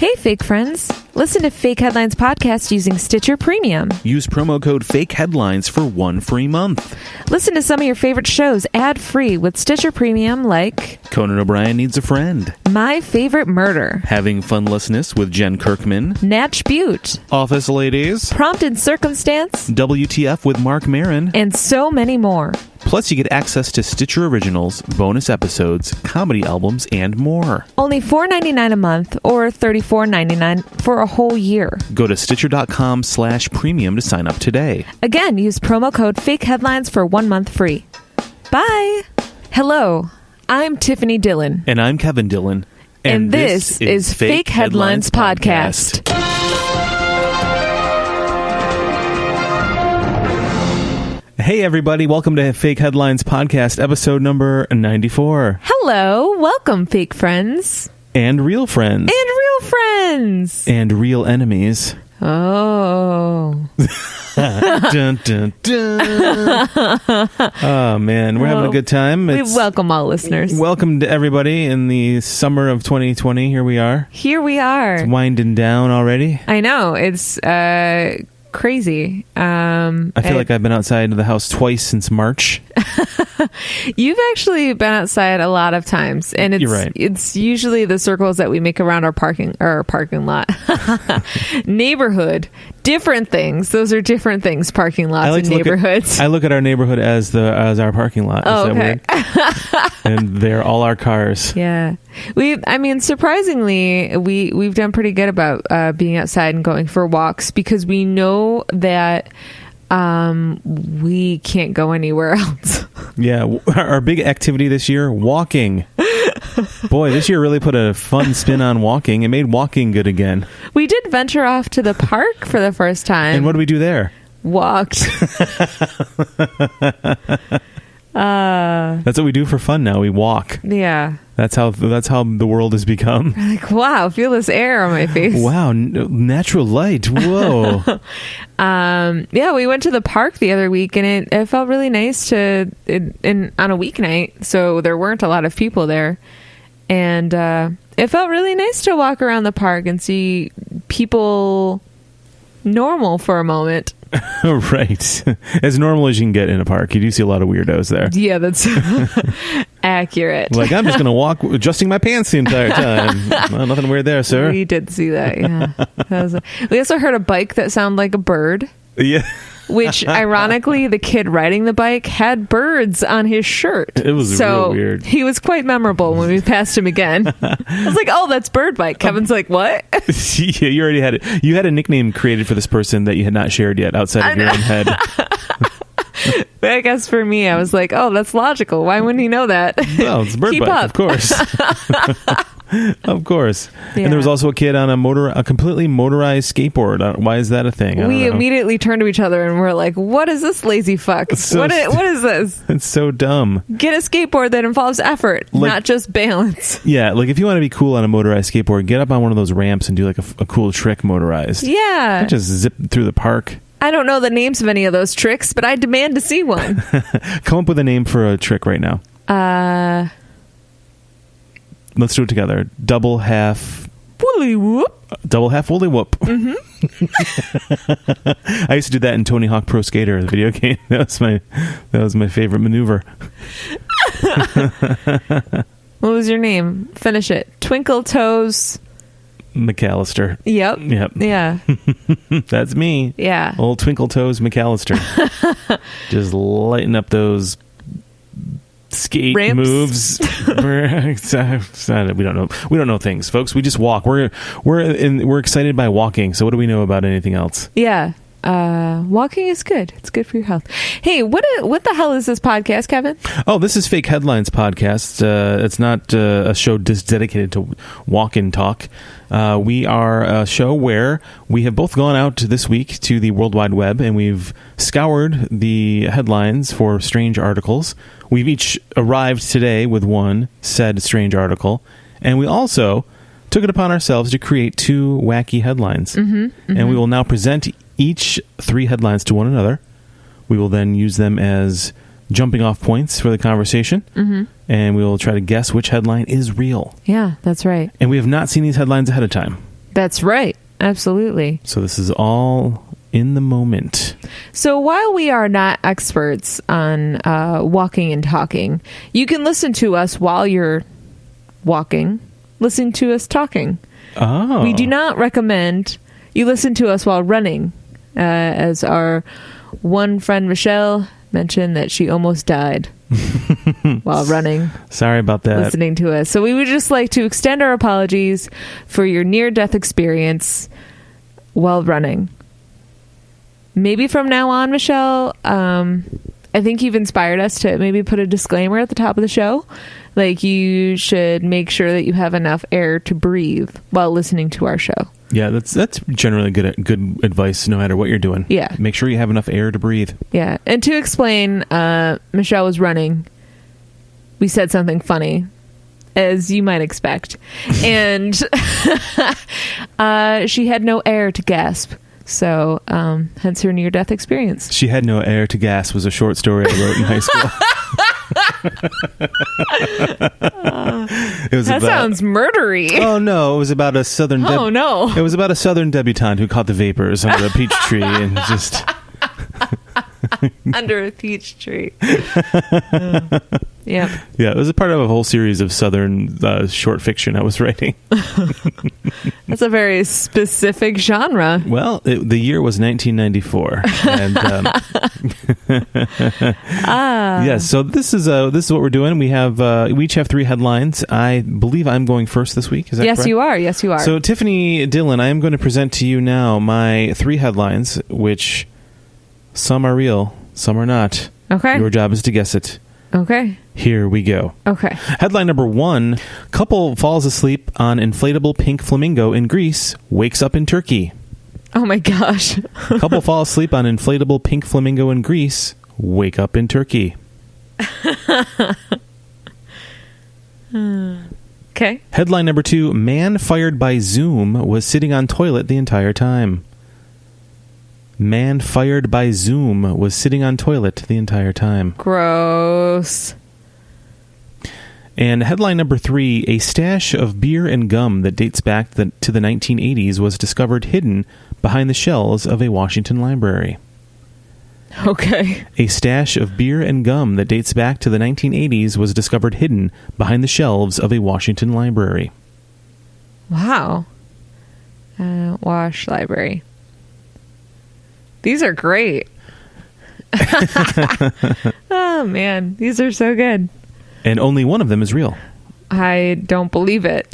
Hey, fake friends. Listen to Fake Headlines Podcast using Stitcher Premium. Use promo code FAKEHEADLINES for 1 free month. Listen to some of your favorite shows ad-free with Stitcher Premium like Conan O'Brien Needs a Friend, My Favorite Murder, Having Funlessness with Jen Kirkman, Natch Butte, Office Ladies, Prompt and Circumstance, WTF with Mark Maron, and so many more. Plus, you get access to Stitcher Originals, bonus episodes, comedy albums, and more. Only $4.99 a month or $34.99 for a whole year. Go to Stitcher.com/premium to sign up today. Again, use promo code FAKEHEADLINES for 1 month free. Bye! Hello, I'm Tiffany Dillon. And I'm Kevin Dillon. And this is Fake Headlines Podcast. Hey, everybody. Welcome to Fake Headlines Podcast, episode number 94. Hello. Welcome, fake friends. And real friends. And real friends. And real enemies. Oh. Dun, dun, dun. Oh, man. We're having a good time. We welcome all listeners. Welcome to everybody in the summer of 2020. Here we are. Here we are. It's winding down already. I know. It's crazy. I feel like I've been outside of the house twice since March. You've actually been outside a lot of times, and it's You're right. It's usually the circles that we make around our parking lot, neighborhood. Different things. Those are different things. Parking lots and neighborhoods. I look at our neighborhood as our parking lot. Oh, Is okay. that weird? And they're all our cars. Yeah, surprisingly, we've done pretty good about being outside and going for walks because we know that we can't go anywhere else. Yeah, our big activity this year, walking. Boy, this year really put a fun spin on walking. It made walking good again. We did venture off to the park for the first time. And what do we do there? Walked. That's what we do for fun now. We walk. Yeah. That's how the world has become. Like, wow, feel this air on my face. Wow, natural light. Whoa. Yeah, we went to the park the other week, and it felt really nice on a weeknight, so there weren't a lot of people there. And it felt really nice to walk around the park and see people normal for a moment. Right. As normal as you can get in a park. You do see a lot of weirdos there. Yeah, that's accurate. Like, I'm just going to walk adjusting my pants the entire time. Well, nothing weird there, sir. We did see that, yeah. We also heard a bike that sounded like a bird. Yeah. Which, ironically, the kid riding the bike had birds on his shirt. It was real weird. He was quite memorable when we passed him again. I was like, oh, that's Bird Bike. Kevin's like, what? Yeah, you already had it. You had a nickname created for this person that you had not shared yet outside of your own head. But I guess for me, I was like, oh, that's logical. Why wouldn't he know that? Well, it's Bird Keep Bike, up. of course. Of course. Yeah. And there was also a kid on a completely motorized skateboard. Why is that a thing? We immediately turned to each other and we're like, what is this lazy fuck? What is this? It's so dumb. Get a skateboard that involves effort, not just balance. Yeah, like if you want to be cool on a motorized skateboard, get up on one of those ramps and do like a cool trick motorized. Yeah. Don't just zip through the park. I don't know the names of any of those tricks, but I demand to see one. Come up with a name for a trick right now. Let's do it together. Double half woolly whoop. Double half woolly whoop. Mm-hmm. I used to do that in Tony Hawk Pro Skater, the video game. That was my favorite maneuver. What was your name? Finish it. Twinkle Toes McAllister. Yep. Yeah. That's me. Yeah. Old Twinkle Toes McAllister. Just lighten up those skate ramps? Moves. We don't know things, folks. We just walk. We're excited by walking. So what do we know about anything else? Yeah. Walking is good. It's good for your health. Hey, what the hell is this podcast, Kevin? Oh, this is Fake Headlines Podcast. It's not a show just dedicated to walk and talk. We are a show where we have both gone out this week to the World Wide Web and we've scoured the headlines for strange articles. We've each arrived today with one said strange article, and we also took it upon ourselves to create 2 wacky headlines. And we will now present each 3 headlines to one another. We will then use them as jumping off points for the conversation, and we will try to guess which headline is real. Yeah, that's right. And we have not seen these headlines ahead of time. That's right. Absolutely. So this is all in the moment. So while we are not experts on walking and talking, you can listen to us while you're walking, listen to us talking. Oh. We do not recommend you listen to us while running, as our one friend Michelle mentioned that she almost died while running. Sorry about that. Listening to us. So we would just like to extend our apologies for your near-death experience while running. Maybe from now on, Michelle, I think you've inspired us to maybe put a disclaimer at the top of the show. Like, you should make sure that you have enough air to breathe while listening to our show. Yeah, that's generally good advice no matter what you're doing. Yeah. Make sure you have enough air to breathe. Yeah. And to explain, Michelle was running. We said something funny, as you might expect. And she had no air to gasp. So, hence her near-death experience. She had no air to gasp was a short story I wrote in high school. Sounds murdery. Oh no, it was about a southern. It was about a southern debutante who caught the vapors under a peach tree and just under a peach tree. Yeah. Yeah, it was a part of a whole series of southern short fiction I was writing. That's a very specific genre. Well, the year was 1994, and yeah. So this is what we're doing. We each have 3 headlines. I believe I'm going first this week. Is that correct? Yes, you are. So Tiffany Dillon, I am going to present to you now my 3 headlines, which some are real, some are not. Okay. Your job is to guess it. Okay. Here we go. Okay. Headline number 1, couple falls asleep on inflatable pink flamingo in Greece, wakes up in Turkey. Oh my gosh. Couple fall asleep on inflatable pink flamingo in Greece, wake up in Turkey. Okay. Headline number 2, man fired by Zoom was sitting on toilet the entire time. Man fired by Zoom was sitting on toilet the entire time. Gross. And headline number 3, a stash of beer and gum that dates back to the 1980s was discovered hidden behind the shelves of a Washington library. Okay. A stash of beer and gum that dates back to the 1980s was discovered hidden behind the shelves of a Washington library. Wow. Wash library. These are great. Oh, man. These are so good. And only one of them is real. I don't believe it.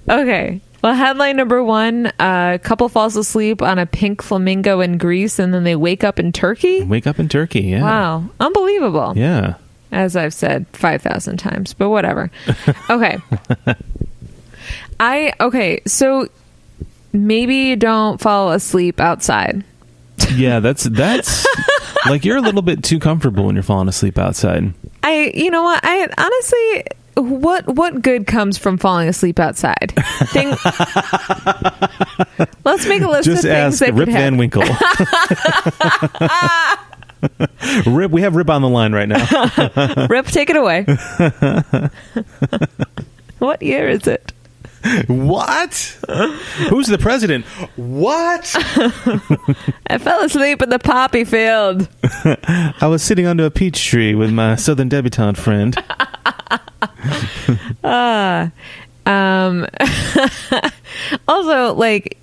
Okay. Well, headline number 1, a couple falls asleep on a pink flamingo in Greece, and then they wake up in Turkey? Wake up in Turkey, yeah. Wow. Unbelievable. Yeah. As I've said 5,000 times, but whatever. Okay. So maybe don't fall asleep outside. Yeah, that's like, you're a little bit too comfortable when you're falling asleep outside. You know what? I honestly, what good comes from falling asleep outside? Let's make a list Just of things ask that Rip could Van happen. Winkle. Rip, we have Rip on the line right now. Rip, take it away. What year is it? What? Who's the president? What? I fell asleep in the poppy field. I was sitting under a peach tree with my southern debutante friend. Also, like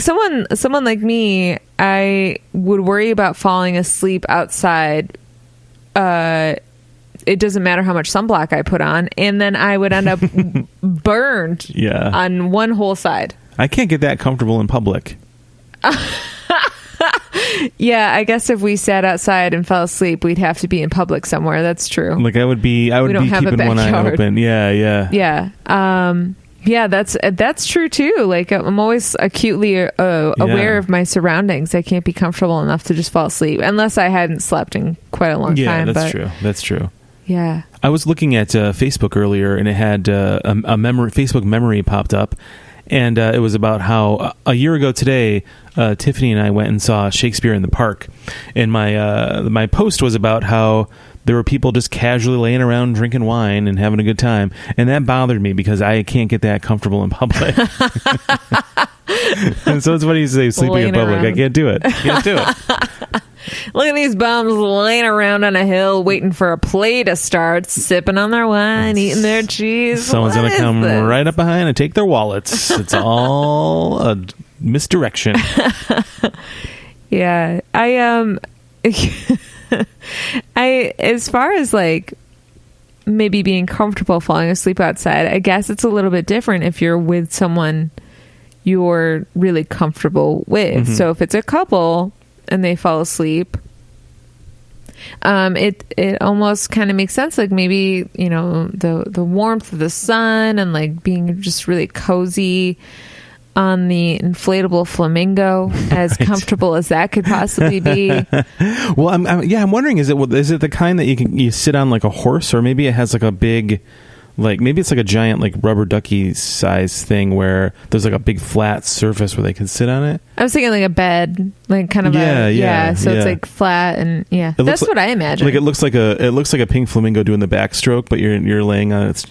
someone like me, I would worry about falling asleep outside. It doesn't matter how much sunblock I put on, and then I would end up burned on one whole side. I can't get that comfortable in public. Yeah, I guess if we sat outside and fell asleep, we'd have to be in public somewhere. That's true. Like I would be keeping one eye open. Yeah. Yeah, that's true too. Like, I'm always acutely aware of my surroundings. I can't be comfortable enough to just fall asleep unless I hadn't slept in quite a long time. Yeah, that's true. Yeah. I was looking at Facebook earlier, and it had Facebook memory popped up, and it was about how a year ago today, Tiffany and I went and saw Shakespeare in the Park, and my post was about how there were people just casually laying around drinking wine and having a good time, and that bothered me because I can't get that comfortable in public. And so it's funny you say sleeping in public. I can't do it. Can't do it. Look at these bums laying around on a hill waiting for a play to start, sipping on their wine, eating their cheese. Someone's going to come right up behind and take their wallets. It's all a misdirection. Yeah. I as far as like maybe being comfortable falling asleep outside, I guess it's a little bit different if you're with someone you're really comfortable with. Mm-hmm. So if it's a couple and they fall asleep, it almost kind of makes sense. Like maybe, you know, the warmth of the sun and like being just really cozy on the inflatable flamingo, as right. comfortable as that could possibly be. Well, I'm wondering, is it the kind that you sit on like a horse, or maybe it has like a big, like maybe it's like a giant like rubber ducky size thing where there's like a big flat surface where they can sit on it. I was thinking like a bed, like kind of so it's like flat and that's what I imagine. Like it looks like a pink flamingo doing the backstroke, but you're laying on it.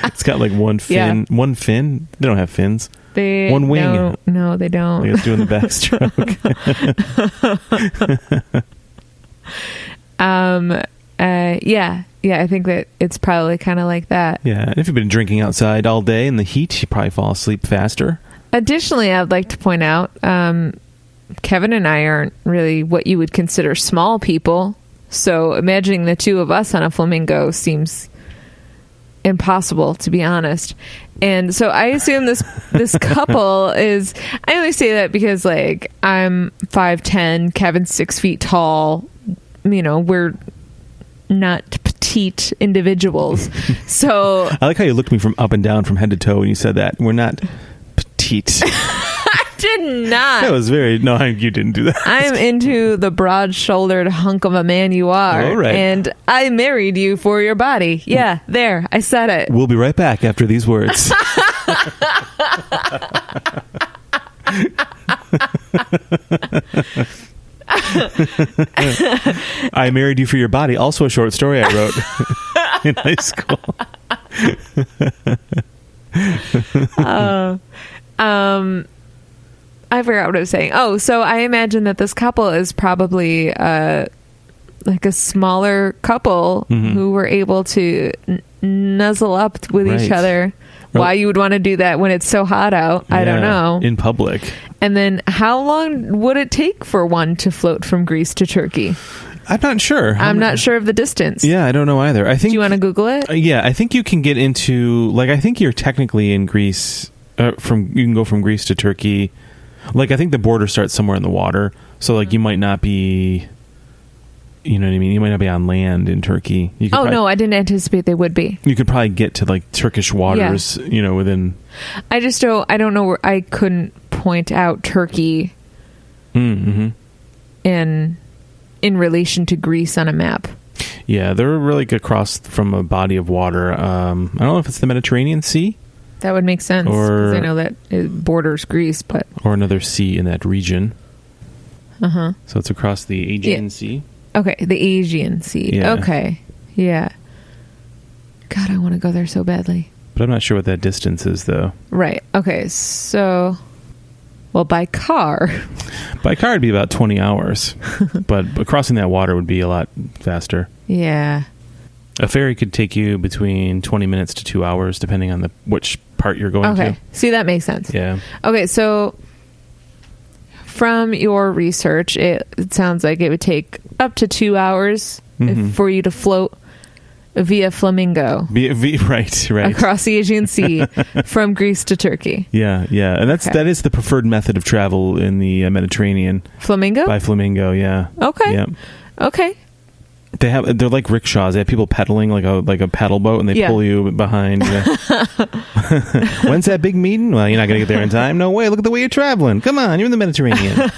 It's got like one fin. Yeah. One fin? They don't have fins. One wing. No, they don't. Like it's doing the backstroke. Yeah, I think that it's probably kind of like that. Yeah, and if you've been drinking outside all day in the heat, you probably fall asleep faster. Additionally, I'd like to point out, Kevin and I aren't really what you would consider small people. So imagining the two of us on a flamingo seems impossible, to be honest. And so I assume this couple is... I only say that because, like, I'm 5'10", Kevin's 6 feet tall. You know, we're not petite individuals. So I like how you looked me from up and down from head to toe when you said that. We're not petite. I did not. That was very... No, you didn't do that. I'm into the broad-shouldered hunk of a man you are. All right. And I married you for your body. Yeah, there. I said it. We'll be right back after these words. I married you for your body. Also a short story I wrote in high school. I forgot what I was saying. Oh, so I imagine that this couple is probably like a smaller couple who were able to nuzzle up with each other. Why you would want to do that when it's so hot out, I don't know. In public. And then how long would it take for one to float from Greece to Turkey? I'm not sure. I'm not sure of the distance. Yeah, I don't know either. I think. Do you want to Google it? Yeah, I think you can get into, like, I think you're technically in Greece. You can go from Greece to Turkey. Like, I think the border starts somewhere in the water. So, like, you might not be... You know what I mean? You might not be on land in Turkey. No, I didn't anticipate they would be. You could probably get to like Turkish waters, within... I don't know where I couldn't point out Turkey in relation to Greece on a map. Yeah, they're really across from a body of water. I don't know if it's the Mediterranean Sea. That would make sense, because I know that it borders Greece, but... Or another sea in that region. Uh-huh. So it's across the Aegean Sea. Okay, the Aegean Sea. Yeah. Okay, yeah. God, I want to go there so badly. But I'm not sure what that distance is, though. Right. Okay, so... Well, by car... By car, it'd be about 20 hours. but crossing that water would be a lot faster. Yeah. A ferry could take you between 20 minutes to 2 hours, depending on which part you're going to. Okay, see, that makes sense. Yeah. Okay, so... From your research, it sounds like it would take up to 2 hours for you to float via flamingo. Right. Across the Aegean Sea from Greece to Turkey. Yeah. And that is the preferred method of travel in the Mediterranean. Flamingo? By flamingo, yeah. Okay. Yeah. Okay. They're like rickshaws. They have people pedaling like a paddle boat, and they pull you behind. When's that big meeting? Well, you're not going to get there in time. No way. Look at the way you're traveling. Come on, you're in the Mediterranean.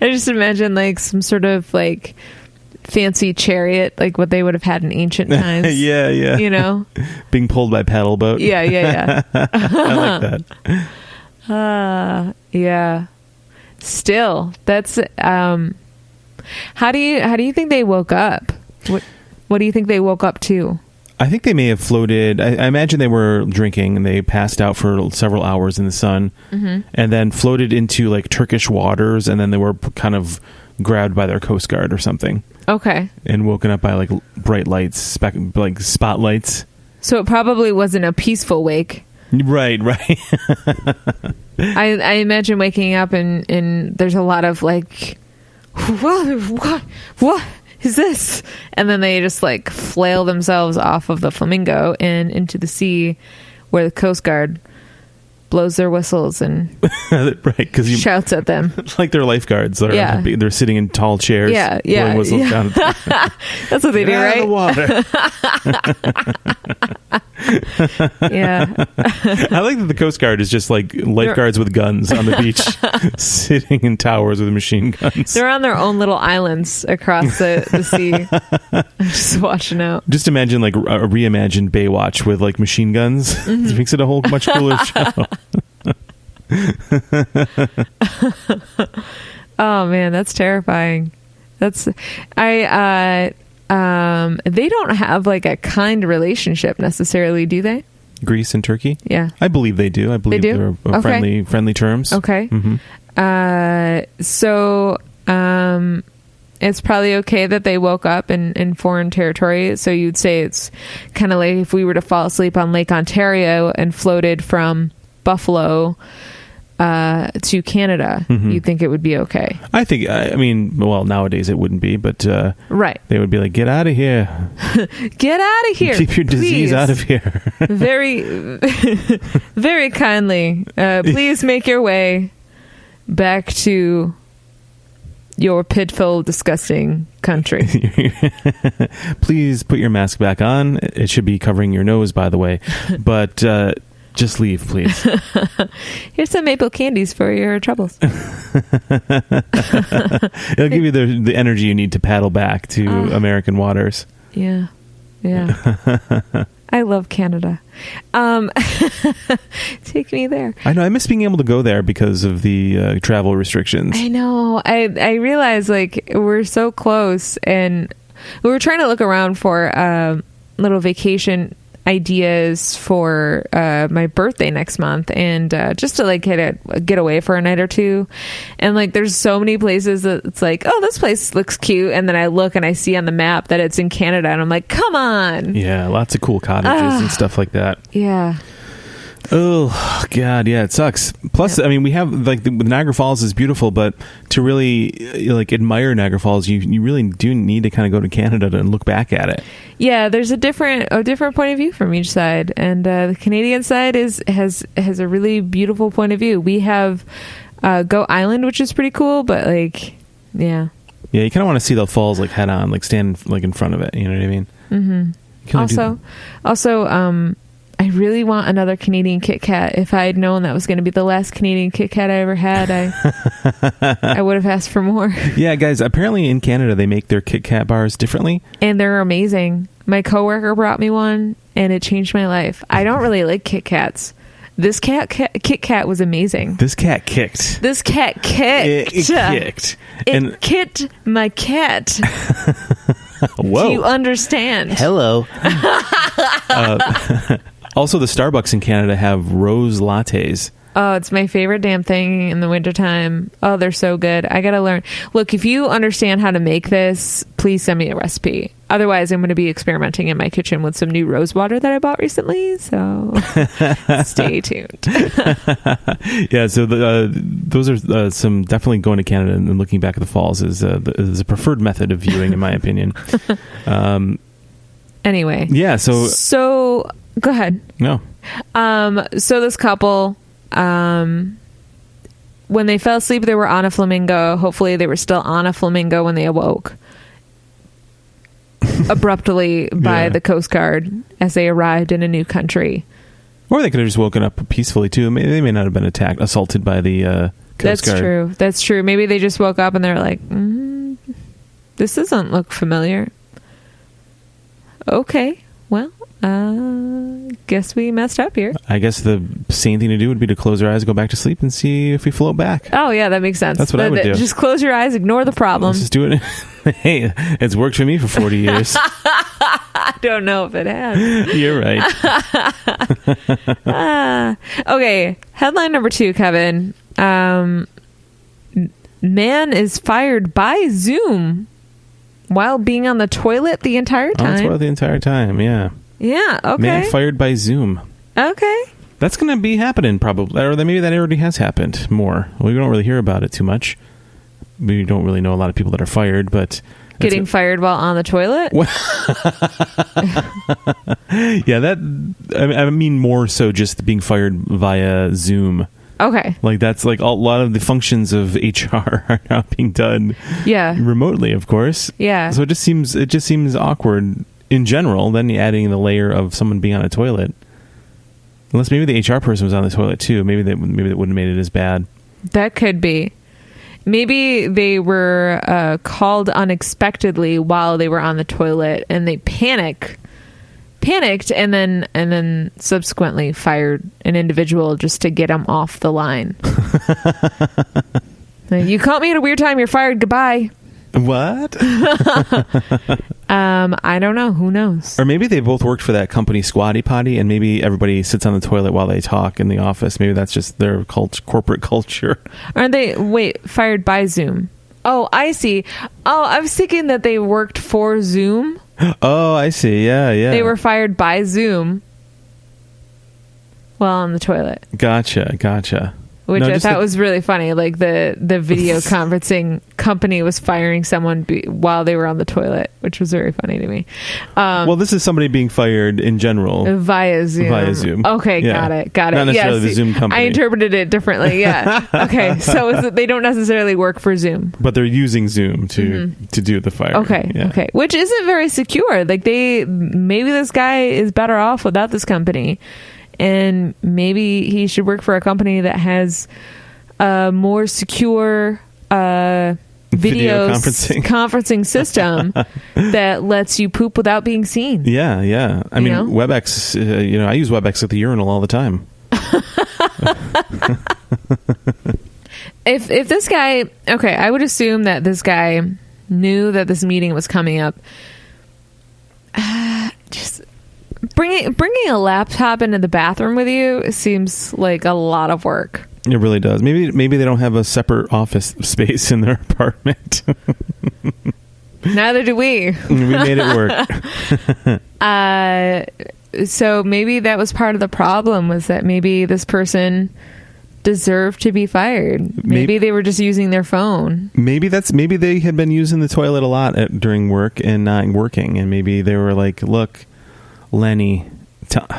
I just imagine like some sort of like fancy chariot, like what they would have had in ancient times. Yeah. You know, being pulled by paddle boat. Yeah. I like that. Yeah. Still, that's How do you think they woke up? What do you think they woke up to? I think they may have floated. I imagine they were drinking and they passed out for several hours in the sun, and then floated into like Turkish waters, and then they were kind of grabbed by their Coast Guard or something. Okay. And woken up by like bright lights, like spotlights. So it probably wasn't a peaceful wake. Right. I imagine waking up and there's a lot of like, what is this? And then they just like flail themselves off of the Flamingo and into the sea, where the Coast Guard blows their whistles and shouts at them like they're lifeguards. They're sitting in tall chairs. Blowing whistles down. That's what they do, right? The water. I like that the Coast Guard is just like lifeguards with guns on the beach, sitting in towers with machine guns. They're on their own little islands across the sea. I'm just watching out. Just imagine like a reimagined Baywatch with like machine guns. It makes it a whole much cooler show. Oh man, that's terrifying. They don't have like a kind relationship necessarily, do they? Greece and Turkey? Yeah. I believe they do. I believe they're friendly terms. Okay. So it's probably okay that they woke up in foreign territory. So you'd say it's kind of like if we were to fall asleep on Lake Ontario and floated from Buffalo to Canada, you think it would be okay? I think, nowadays it wouldn't be, but right. They would be like, get out of here. Get out of here. Keep your disease out of here. Very, very kindly. Please make your way back to your pitiful, disgusting country. Please put your mask back on. It should be covering your nose, by the way. But just leave, please. Here's some maple candies for your troubles. It'll give you the energy you need to paddle back to American waters. Yeah. I love Canada. Take me there. I know. I miss being able to go there because of the travel restrictions. I know. I realize like we're so close, and we were trying to look around for little vacation ideas for my birthday next month, and just to like get away for a night or two. And like there's so many places that it's like, oh, this place looks cute, and then I look and I see on the map that it's in Canada, and I'm like, come on. Yeah, lots of cool cottages and stuff like that. Yeah. Oh God, yeah, it sucks. Plus, I mean, we have like the Niagara Falls is beautiful, but to really like admire Niagara Falls, you really do need to kind of go to Canada to look back at it. Yeah, there's a different point of view from each side, and the Canadian side has a really beautiful point of view. We have Goat Island, which is pretty cool, but like, yeah, you kind of want to see the falls like head on, like stand like in front of it. You know what I mean? Mm-hmm. Also, I really want another Canadian Kit Kat. If I had known that was going to be the last Canadian Kit Kat I ever had, I would have asked for more. Yeah, guys, apparently in Canada they make their Kit Kat bars differently. And they're amazing. My coworker brought me one, and it changed my life. I don't really like Kit Kats. This Kit Kat was amazing. This cat kicked. This cat kicked. It kicked. It kicked my cat. Whoa. Do you understand? Hello. Also, the Starbucks in Canada have rose lattes. Oh, it's my favorite damn thing in the wintertime. Oh, they're so good. I gotta learn. Look, if you understand how to make this, please send me a recipe. Otherwise, I'm going to be experimenting in my kitchen with some new rose water that I bought recently. So stay tuned. Yeah, so those are some definitely going to Canada and looking back at the falls is a preferred method of viewing, in my opinion. Anyway. Yeah, so go ahead. No. So this couple, when they fell asleep, they were on a flamingo. Hopefully they were still on a flamingo when they awoke abruptly by the Coast Guard as they arrived in a new country. Or they could have just woken up peacefully too. They may not have been assaulted by the Coast Guard. That's true. Maybe they just woke up and they're like, this doesn't look familiar. Okay, well, Guess we messed up here. I guess the sane thing to do would be to close your eyes, go back to sleep, and see if we float back. Oh, yeah, that makes sense. That's what I would do. Just close your eyes, ignore the problem. Let's just do it. Hey, it's worked for me for 40 years. I don't know if it has. You're right. Okay, headline number 2, Kevin. Man is fired by Zoom while being on the toilet the entire time. The entire time, yeah. Yeah, okay. Man fired by Zoom. Okay. That's going to be happening probably. Or maybe that already has happened more. We don't really hear about it too much. We don't really know a lot of people that are fired, but... Getting fired while on the toilet? Yeah, I mean more so just being fired via Zoom. Okay. Like that's like a lot of the functions of HR are now being done remotely, of course. Yeah. So it just seems awkward in general, then adding the layer of someone being on a toilet. Unless maybe the HR person was on the toilet too. Maybe that wouldn't have made it as bad. That could be. Maybe they were called unexpectedly while they were on the toilet, and they panicked, and then subsequently fired an individual just to get them off the line. You caught me at a weird time. You're fired. Goodbye. What? I don't know. Who knows? Or maybe they both worked for that company Squatty Potty, and maybe everybody sits on the toilet while they talk in the office. Maybe that's just their corporate culture. Aren't they? Fired by Zoom. Oh, I see. Oh, I was thinking that they worked for Zoom. Oh, I see. Yeah. They were fired by Zoom while on the toilet. Gotcha. Which I thought was really funny. Like the video conferencing company was firing someone while they were on the toilet, which was very funny to me. Well, this is somebody being fired in general. Via Zoom. Okay, yeah. Got it. Not necessarily the Zoom company. I interpreted it differently, yeah. Okay, so they don't necessarily work for Zoom. But they're using Zoom to do the firing. Okay. Which isn't very secure. Like maybe this guy is better off without this company. And maybe he should work for a company that has a more secure video conferencing system that lets you poop without being seen. Yeah. I mean, WebEx, I use WebEx at the urinal all the time. If this guy... Okay, I would assume that this guy knew that this meeting was coming up. Just... Bringing a laptop into the bathroom with you seems like a lot of work. It really does. Maybe they don't have a separate office space in their apartment. Neither do we. We made it work. So maybe that was part of the problem, was that maybe this person deserved to be fired. Maybe they were just using their phone. Maybe they had been using the toilet a lot during work and not working, and maybe they were like, look, Lenny,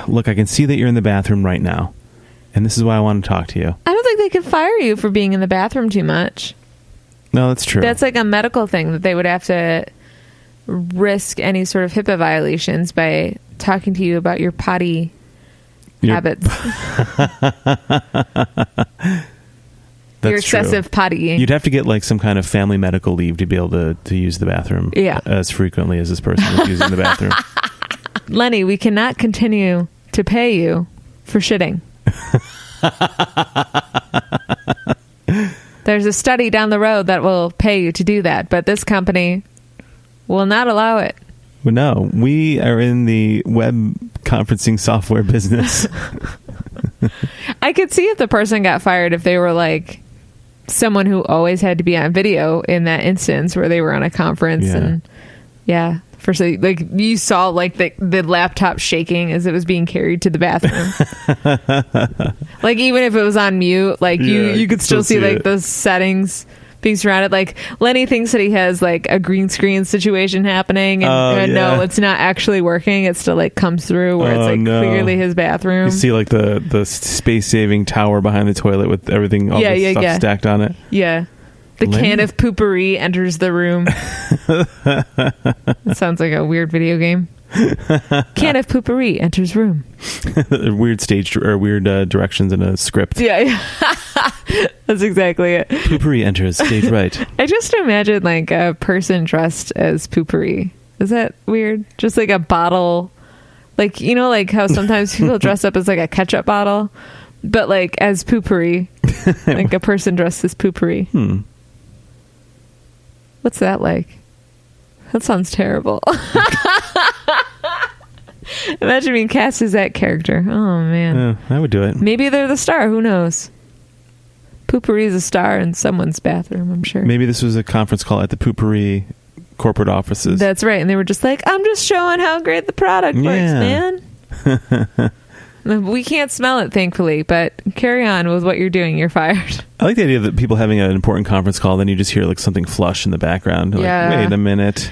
look, I can see that you're in the bathroom right now, and this is why I want to talk to you. I don't think they could fire you for being in the bathroom too much. No, that's true. That's like a medical thing that they would have to risk any sort of HIPAA violations by talking to you about your potty habits. Your excessive pottying. You'd have to get like some kind of family medical leave to be able to use the bathroom as frequently as this person is using the bathroom. Lenny, we cannot continue to pay you for shitting. There's a study down the road that will pay you to do that, but this company will not allow it. No, we are in the web conferencing software business. I could see if the person got fired if they were like someone who always had to be on video in that instance where they were on a conference and like you saw like the laptop shaking as it was being carried to the bathroom. Like even if it was on mute, like you could still see like the settings being surrounded. Like Lenny thinks that he has like a green screen situation happening, and no, it's not actually working. It still like comes through where it's like clearly his bathroom. You see like the space saving tower behind the toilet with everything all this stuff stacked on it. Yeah. The can of poopery enters the room. It sounds like a weird video game. Can of poopery enters room. Weird stage or weird directions in a script. Yeah. That's exactly it. Poopery enters stage right. I just imagine like a person dressed as poopery. Is that weird? Just like a bottle Like, you know, like how sometimes people dress up as like a ketchup bottle, but like as poopery. Like a person dressed as poopery. What's that like? That sounds terrible. Imagine being cast as that character. Oh, man. I would do it. Maybe they're the star. Who knows? Poopery is a star in someone's bathroom, I'm sure. Maybe this was a conference call at the Poopery corporate offices. That's right. And they were just like, I'm just showing how great the product works, man. We can't smell it, thankfully, but carry on with what you're doing. You're fired. I like the idea that people having an important conference call, then you just hear like something flush in the background. Yeah. Like, wait a minute.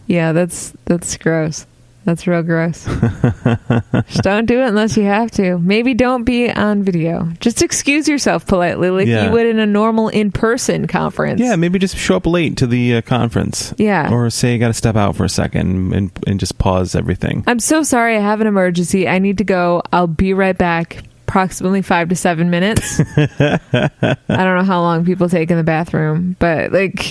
Yeah, that's gross. That's real gross. Just don't do it unless you have to. Maybe don't be on video. Just excuse yourself politely like you would in a normal in-person conference. Yeah, maybe just show up late to the conference. Yeah. Or say you got to step out for a second and just pause everything. I'm so sorry. I have an emergency. I need to go. I'll be right back. Approximately 5 to 7 minutes. I don't know how long people take in the bathroom, but like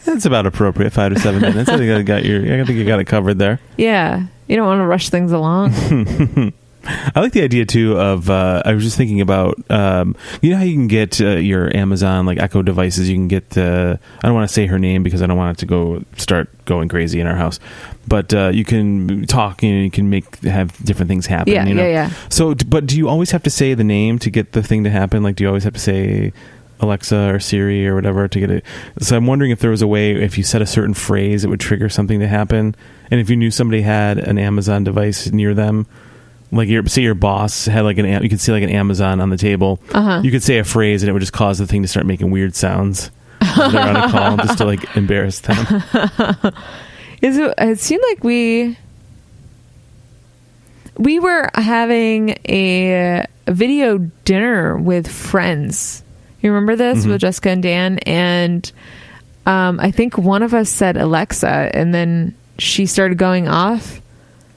that's about appropriate. 5 to 7 minutes. I think you got it covered there. Yeah, you don't want to rush things along. I like the idea too of I was just thinking about you know how you can get your Amazon like Echo devices. You can get I don't want to say her name because I don't want it to start going crazy in our house, but you can talk and you can have different things happen. Yeah, you know? yeah. So, but do you always have to say the name to get the thing to happen? Like, do you always have to say Alexa or Siri or whatever to get it? So I'm wondering if there was a way, if you said a certain phrase, it would trigger something to happen. And if you knew somebody had an Amazon device near them, like say your boss had like you could see like an Amazon on the table. You could say a phrase and it would just cause the thing to start making weird sounds. They're on a call just to like embarrass them. It seemed like we were having a video dinner with friends. You remember this with Jessica and Dan? And I think one of us said Alexa, and then she started going off.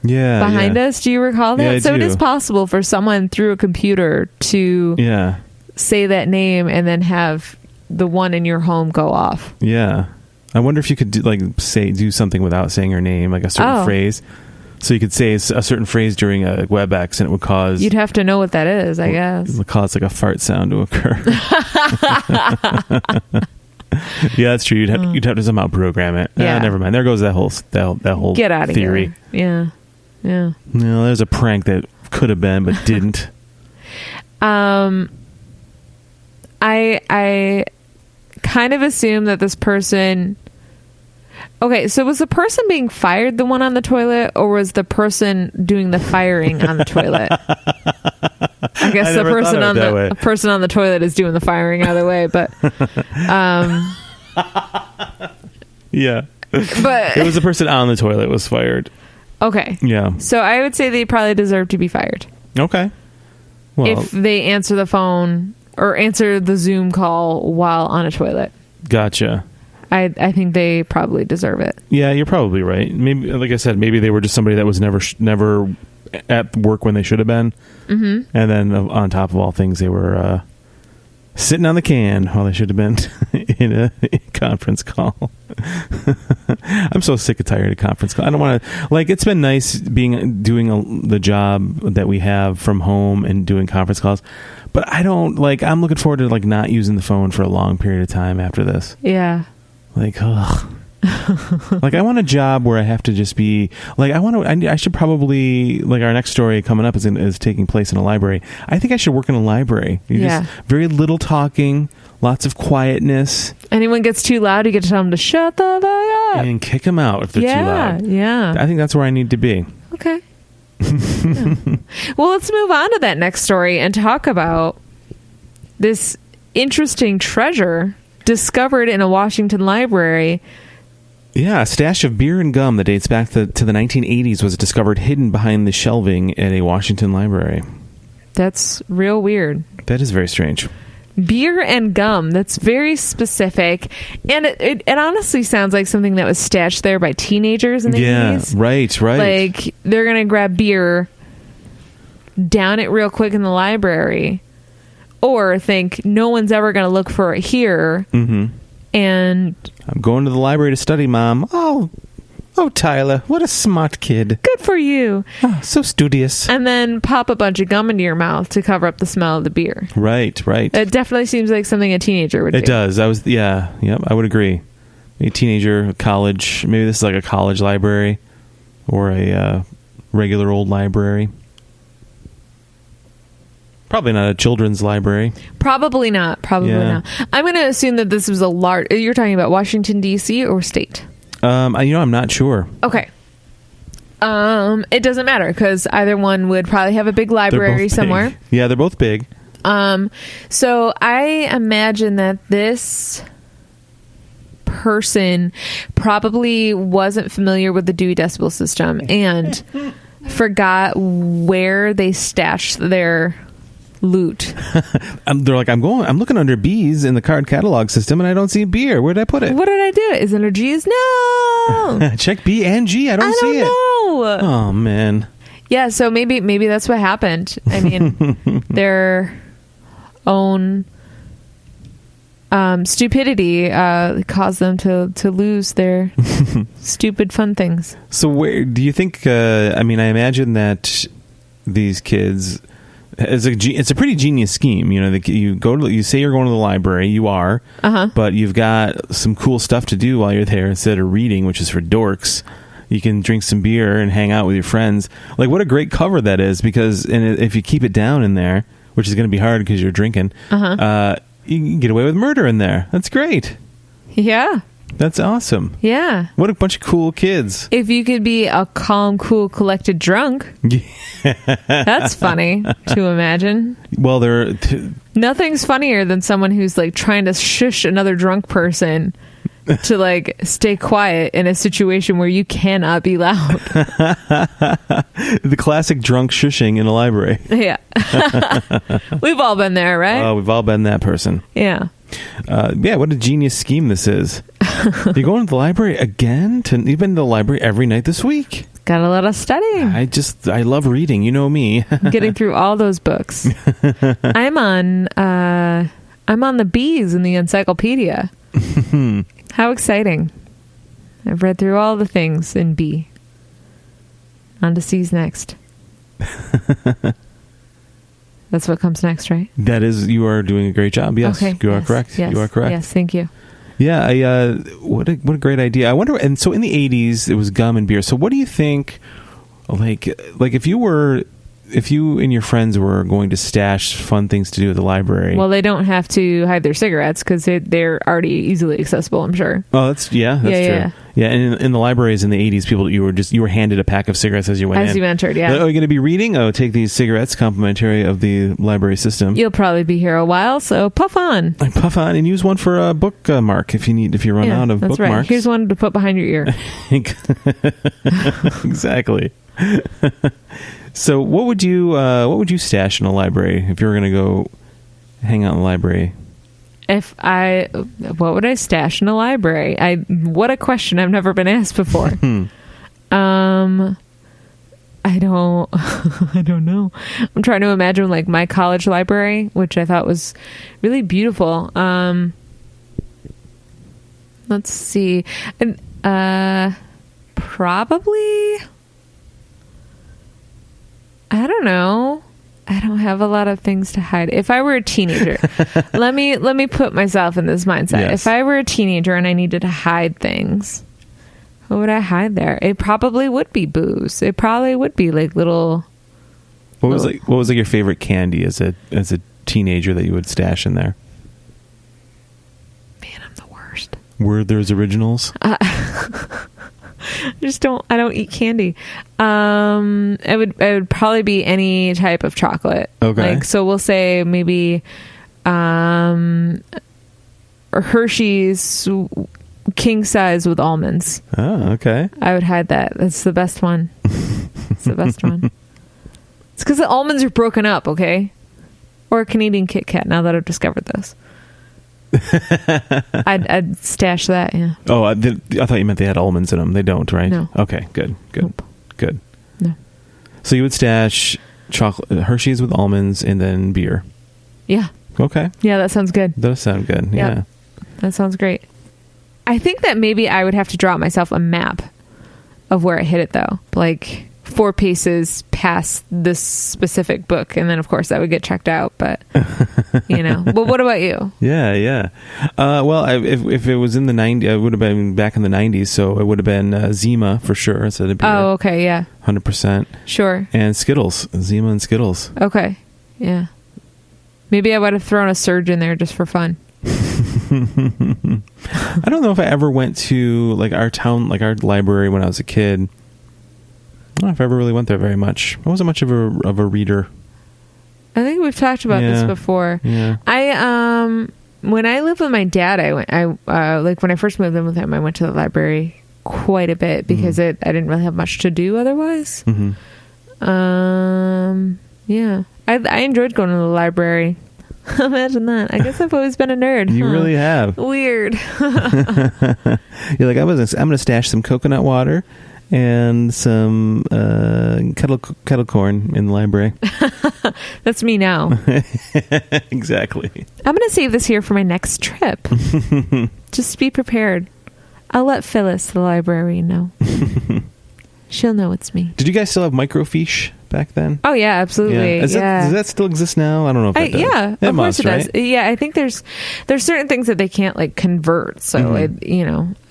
Behind us. Do you recall that? Yeah, so it is possible for someone through a computer to say that name and then have the one in your home go off. Yeah. I wonder if you could do something without saying her name, like a certain phrase. So you could say a certain phrase during a WebEx and it would cause... You'd have to know what that is, I guess. It would cause like a fart sound to occur. Yeah, that's true. You'd have to somehow program it. Yeah. Never mind. There goes that whole Get out of theory. Here. Yeah. No, there's a prank that could have been but didn't. I kind of assume that this person... Okay, so was the person being fired the one on the the or was the person doing the firing on the toilet? I guess the person on the toilet is doing the firing either way, but yeah. But it was the person on the toilet was fired. Okay. Yeah. So I would say they probably deserve to be fired. Okay. Well, if they answer the phone or answer the Zoom call while on a toilet. Gotcha. I think they probably deserve it. Yeah, you're probably right. Maybe, like I said, maybe they were just somebody that was never at work when they should have been. Mm-hmm. And then on top of all things, they were sitting on the can while they should have been in a conference call. I'm so sick and tired of conference call. I don't want to, it's been nice doing the job that we have from home and doing conference calls, but I don't I'm looking forward to not using the phone for a long period of time after this. Yeah. Ugh. I want a job where I have to just be I should probably our next story coming up is taking place in a library. I think I should work in a library. Just very little talking, lots of quietness. Anyone gets too loud, you get to tell them to shut the fuck up and kick them out if they're too loud. Yeah. I think that's where I need to be. Okay. Yeah. Well, let's move on to that next story and talk about this interesting treasure discovered in a Washington library. Yeah, a stash of beer and gum that dates back to the 1980s was discovered hidden behind the shelving at a Washington library. That's real weird. That is very strange. Beer and gum, that's very specific. And it honestly sounds like something that was stashed there by teenagers in the 80s. Right. They're going to grab beer, down it real quick in the library, or think no one's ever going to look for it here. Mm-hmm. And I'm going to the library to study, Mom. I'll Oh, Tyler, what a smart kid. Good for you. Oh, so studious. And then pop a bunch of gum into your mouth to cover up the smell of the beer. Right. It definitely seems like something a teenager would do. It does. I would agree. A teenager, college, maybe this is like a college library or a regular old library. Probably not a children's library. Probably not. Not. I'm going to assume that this was a large... You're talking about Washington, D.C. or state? I'm not sure. Okay. It doesn't matter because either one would probably have a big library somewhere. Yeah, they're both big. So I imagine that this person probably wasn't familiar with the Dewey Decibel System and forgot where they stashed their loot. They're like, I'm looking under B's in the card catalog system and I don't see beer. Where did I put it? What did I do? Is it under G's? No. Check B and G. I don't see it. Know. Oh man. Yeah, so maybe that's what happened. I mean, their own stupidity caused them to lose their stupid fun things. So where do you think? I imagine that these kids. It's a pretty genius scheme. You know, you say you're going to the library, you are, but you've got some cool stuff to do while you're there instead of reading, which is for dorks. You can drink some beer and hang out with your friends. Like, what a great cover that is! Because if you keep it down in there, which is going to be hard because you're drinking, you can get away with murder in there. That's great. Yeah. That's awesome. Yeah. What a bunch of cool kids. If you could be a calm, cool, collected drunk. That's funny to imagine. Well, nothing's funnier than someone who's like trying to shush another drunk person to like stay quiet in a situation where you cannot be loud. The classic drunk shushing in a library. Yeah. We've all been there, right? Oh, we've all been that person. Yeah. What a genius scheme this is. You're going to the library again? You've been to the library every night this week. Got a lot of studying. I love reading. You know me. Getting through all those books. I'm on the B's in the encyclopedia. How exciting. I've read through all the things in B. On to C's next. That's what comes next, right? That is, you are doing a great job. Yes, okay. You are correct. Yes. You are correct. Yes, thank you. Yeah, what a great idea. I wonder, and so in the 80s, it was gum and beer. So what do you think, like if you and your friends were going to stash fun things to do at the library? Well, they don't have to hide their cigarettes because they're already easily accessible, I'm sure. Oh, that's true. Yeah, and in the libraries in the 80s, you were handed a pack of cigarettes as you went in. As you entered, yeah. Oh, you're going to be reading? Oh, take these cigarettes, complimentary of the library system. You'll probably be here a while, so puff on. Puff on and use one for a bookmark if you run out of bookmarks. Right. Here's one to put behind your ear. Exactly. So what would you stash in a library if you were going to go hang out in the library? What would I stash in a library? What a question I've never been asked before. I don't know. I'm trying to imagine like my college library, which I thought was really beautiful. Let's see. Probably, I don't know. I don't have a lot of things to hide. If I were a teenager, let me put myself in this mindset. Yes. If I were a teenager and I needed to hide things, what would I hide there? It probably would be booze. It probably would be like little. What was your favorite candy as a teenager that you would stash in there? Man, I'm the worst. Were those originals? I don't eat candy. It would probably be any type of chocolate. Okay. Like, so we'll say maybe Hershey's king size with almonds. Oh, okay. I would hide that. That's the best one. It's the best one. It's because the almonds are broken up, okay? Or a Canadian Kit Kat, now that I've discovered this. I'd stash that, yeah. Oh, I thought you meant they had almonds in them. They don't, right? No. Okay, good. Nope. Good. No. So you would stash chocolate Hershey's with almonds and then beer. Yeah. Okay. Yeah, that sounds good. That does sound good. Yeah. Yep. That sounds great. I think that maybe I would have to draw myself a map of where I hid it, though. Like 4 paces past this specific book. And then, of course, that would get checked out. But, But what about you? Yeah. Well, if it was in the 90s, it would have been back in the 90s. So it would have been Zima for sure. Instead of beer. Oh, okay. Yeah. 100%. Sure. And Skittles. Zima and Skittles. Okay. Yeah. Maybe I would have thrown a Surge in there just for fun. I don't know if I ever went to like our library when I was a kid. I don't know if I ever really went there very much. I wasn't much of a reader. I think we've talked about this before. Yeah. When I lived with my dad, when I first moved in with him, I went to the library quite a bit because I didn't really have much to do otherwise. Mm-hmm. Yeah. I enjoyed going to the library. Imagine that. I guess I've always been a nerd. You really have. Weird. You're like, I'm going to stash some coconut water and some kettle corn in the library. That's me now. Exactly. I'm going to save this here for my next trip. Just be prepared. I'll let Phyllis, the librarian, know. She'll know it's me. Did you guys still have microfiche back then? Oh, yeah, absolutely. Yeah. Does that still exist now? I don't know if it does. Yeah, it of must, course it right? does. Yeah, I think there's certain things that they can't like convert. So, I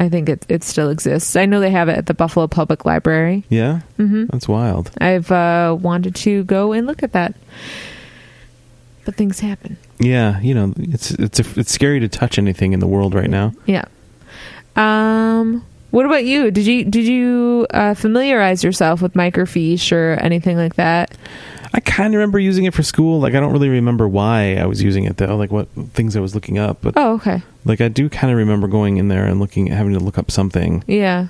think it still exists. I know they have it at the Buffalo Public Library. Yeah? Mm-hmm. That's wild. I've wanted to go and look at that. But things happen. Yeah, it's scary to touch anything in the world right now. Yeah. What about you? Did you familiarize yourself with microfiche or anything like that? I kind of remember using it for school. Like, I don't really remember why I was using it though. Like, what things I was looking up. But okay. Like, I do kind of remember going in there and having to look up something. Yeah.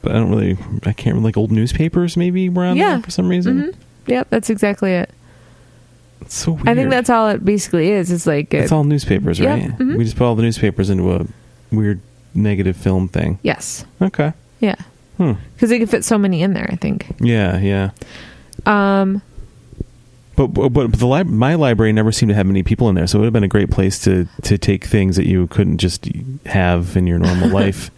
But I can't remember, like old newspapers maybe were on there for some reason. Mm-hmm. Yep, that's exactly it. It's so weird. I think that's all it basically is. It's like it's all newspapers, right? Yep. Mm-hmm. We just put all the newspapers into a weird negative film thing. Yes. Okay. Yeah. Because they can fit so many in there, I think. Yeah. But my library never seemed to have many people in there, so it would have been a great place to take things that you couldn't just have in your normal life.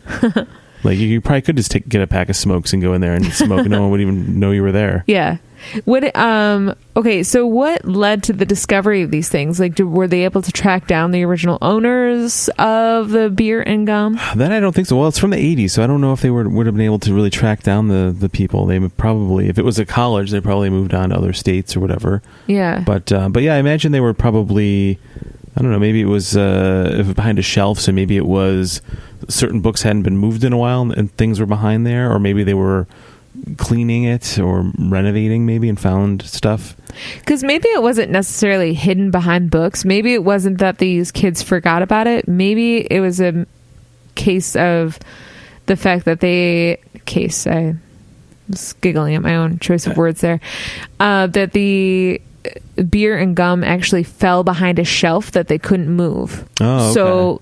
Like, you probably could just get a pack of smokes and go in there and smoke, and no one would even know you were there. Yeah. Okay, so what led to the discovery of these things? Like, were they able to track down the original owners of the beer and gum? That I don't think so. Well, it's from the 80s, so I don't know if they would have been able to really track down the people. They would probably, if it was a college, they probably moved on to other states or whatever. Yeah. But yeah, I imagine they were probably, I don't know, maybe it was behind a shelf, so maybe it was certain books hadn't been moved in a while and things were behind there, or maybe they were cleaning it or renovating maybe and found stuff. Because maybe it wasn't necessarily hidden behind books. Maybe it wasn't that these kids forgot about it. Maybe it was a case of the fact that I was giggling at my own choice of words there, that the beer and gum actually fell behind a shelf that they couldn't move. Oh, okay. So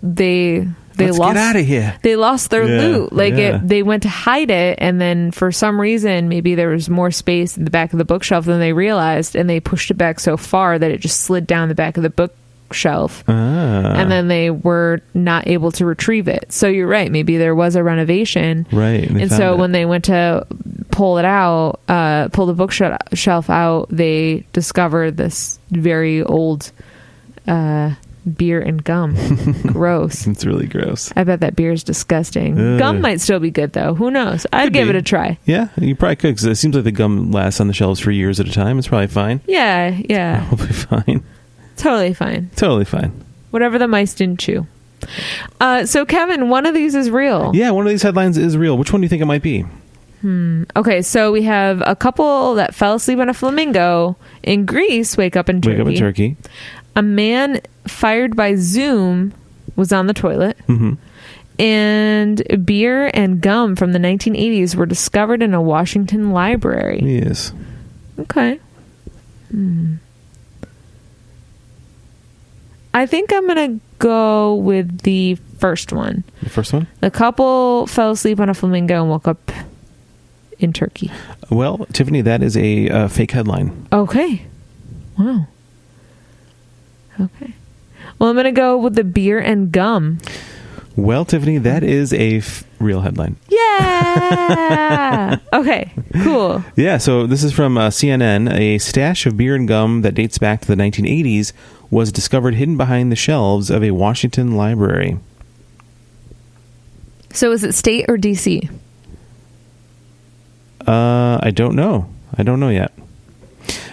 Let's get out of here. They lost their loot. They went to hide it, and then for some reason, maybe there was more space in the back of the bookshelf than they realized, and they pushed it back so far that it just slid down the back of the bookshelf, and then they were not able to retrieve it. So you're right. Maybe there was a renovation, right? And so when they went to pull the bookshelf out, they discovered this very old beer and gum. Gross. It's really gross. I bet that beer is disgusting. Gum might still be good though. Who knows? I'd give it a try. Yeah, you probably could, because it seems like the gum lasts on the shelves for years at a time. It's probably fine. Yeah. Probably fine. Totally fine. Whatever the mice didn't chew. So Kevin, one of these is real. Yeah, one of these headlines is real. Which one do you think it might be? Okay, so we have a couple that fell asleep on a flamingo in Greece wake up in Turkey. A man fired by Zoom was on the toilet. Mm-hmm. And beer and gum from the 1980s were discovered in a Washington library. Yes. Okay. I think I'm going to go with the first one. The first one? The couple fell asleep on a flamingo and woke up in Turkey. Well, Tiffany, that is a fake headline. Okay. Wow. Okay. Well, I'm going to go with the beer and gum. Well, Tiffany, that is a real headline. Yeah. Okay, cool. Yeah, so this is from CNN. A stash of beer and gum that dates back to the 1980s was discovered hidden behind the shelves of a Washington library. So is it state or DC? I don't know. I don't know yet.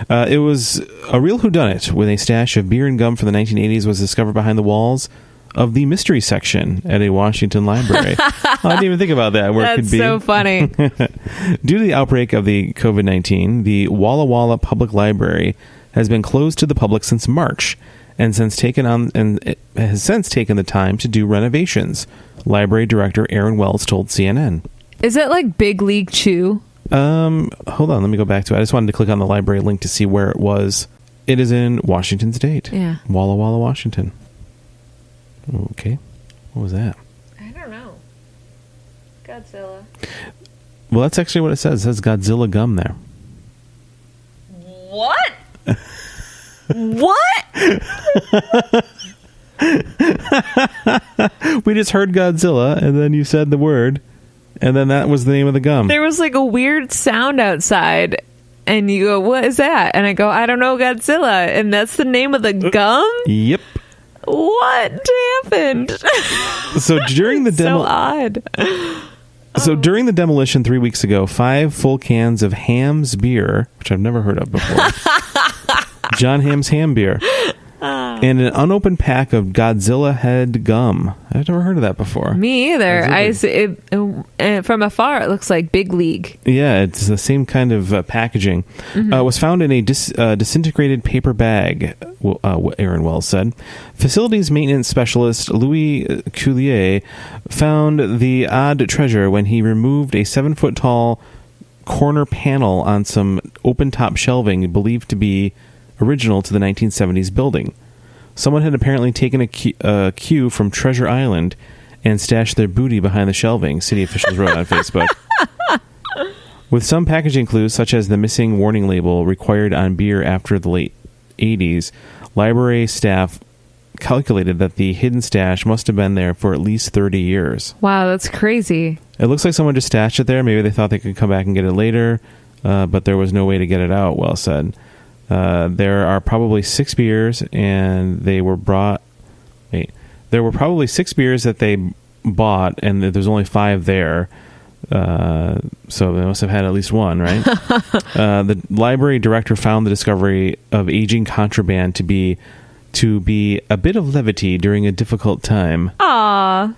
It was a real whodunit when a stash of beer and gum from the 1980s was discovered behind the walls of the mystery section at a Washington library. I didn't even think about that. Where That's it could be. so funny. Due to the outbreak of the COVID-19, the Walla Walla Public Library has been closed to the public since March, and it has since taken the time to do renovations. Library director Aaron Wells told CNN. Is it like Big League Chew? Hold on, let me go back to it. I just wanted to click on the library link to see where it was. It is in Washington State. Yeah. Walla Walla, Washington. Okay. What was that? I don't know. Godzilla. Well, that's actually what it says. It says Godzilla gum there. What? What? We just heard Godzilla, and then you said the word, and then that was the name of the gum. There was like a weird sound outside, and you go, what is that? And I go, I don't know, Godzilla. And that's the name of the gum? Yep. What happened? So during the So odd. So during the demolition 3 weeks ago, 5 full cans of Ham's beer, which I've never heard of before, John Ham's ham beer, and an unopened pack of Godzilla head gum. I've never heard of that before. Me either. From afar, it looks like Big League. Yeah, it's the same kind of packaging. Was found in a disintegrated paper bag, Aaron Wells said. Facilities maintenance specialist Louis Coulier found the odd treasure when he removed a 7-foot-tall corner panel on some open-top shelving believed to be original to the 1970s building. Someone had apparently taken a cue from Treasure Island and stashed their booty behind the shelving, city officials wrote on Facebook. With some packaging clues, such as the missing warning label required on beer after the late 80s, library staff calculated that the hidden stash must have been there for at least 30 years. Wow, that's crazy. It looks like someone just stashed it there. Maybe they thought they could come back and get it later, but there was no way to get it out, Wells said. There are probably 6 beers, and they were brought... Wait. There were probably 6 beers that they bought, and there's only 5 there. So they must have had at least one, right? The library director found the discovery of aging contraband to be a bit of levity during a difficult time. Aww.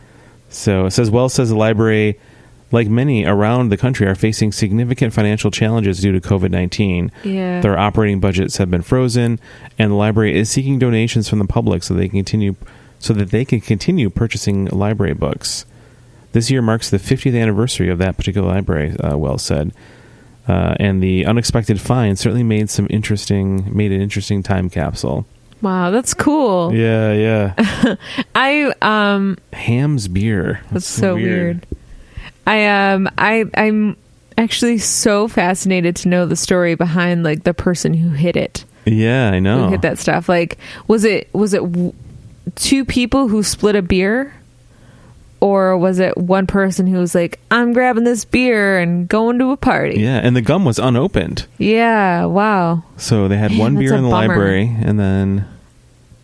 So it says, Wells says the library, like many around the country, are facing significant financial challenges due to COVID-19. Yeah. Their operating budgets have been frozen, and the library is seeking donations from the public so that they can continue purchasing library books. This year marks the 50th anniversary of that particular library, Wells said. And the unexpected find certainly made an interesting time capsule. Wow, that's cool. Yeah. Ham's beer. That's so weird. I'm actually so fascinated to know the story behind like the person who hid it. Yeah, I know. Who hid that stuff? Like, was it 2 people who split a beer? Or was it one person who was like, I'm grabbing this beer and going to a party? Yeah, and the gum was unopened. Yeah, wow. So they had one beer in the library, and then...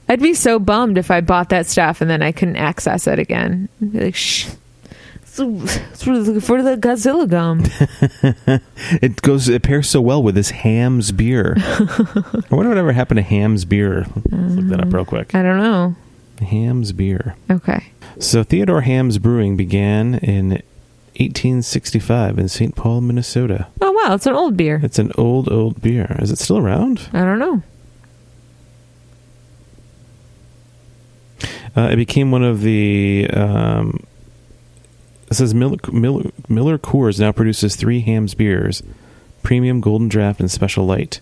I'd be so bummed if I bought that stuff and then I couldn't access it again. I'd be like, shh. It's really for the Godzilla gum. It pairs so well with this Ham's beer. I wonder whatever happened to Ham's beer. Let's look that up real quick. I don't know. Ham's beer. Okay. So Theodore Ham's Brewing began in 1865 in St. Paul, Minnesota. Oh, wow. It's an old beer. It's an old beer. Is it still around? I don't know. It became one of the... it says Miller Coors now produces 3 Ham's beers: Premium, Golden Draft, and Special Light.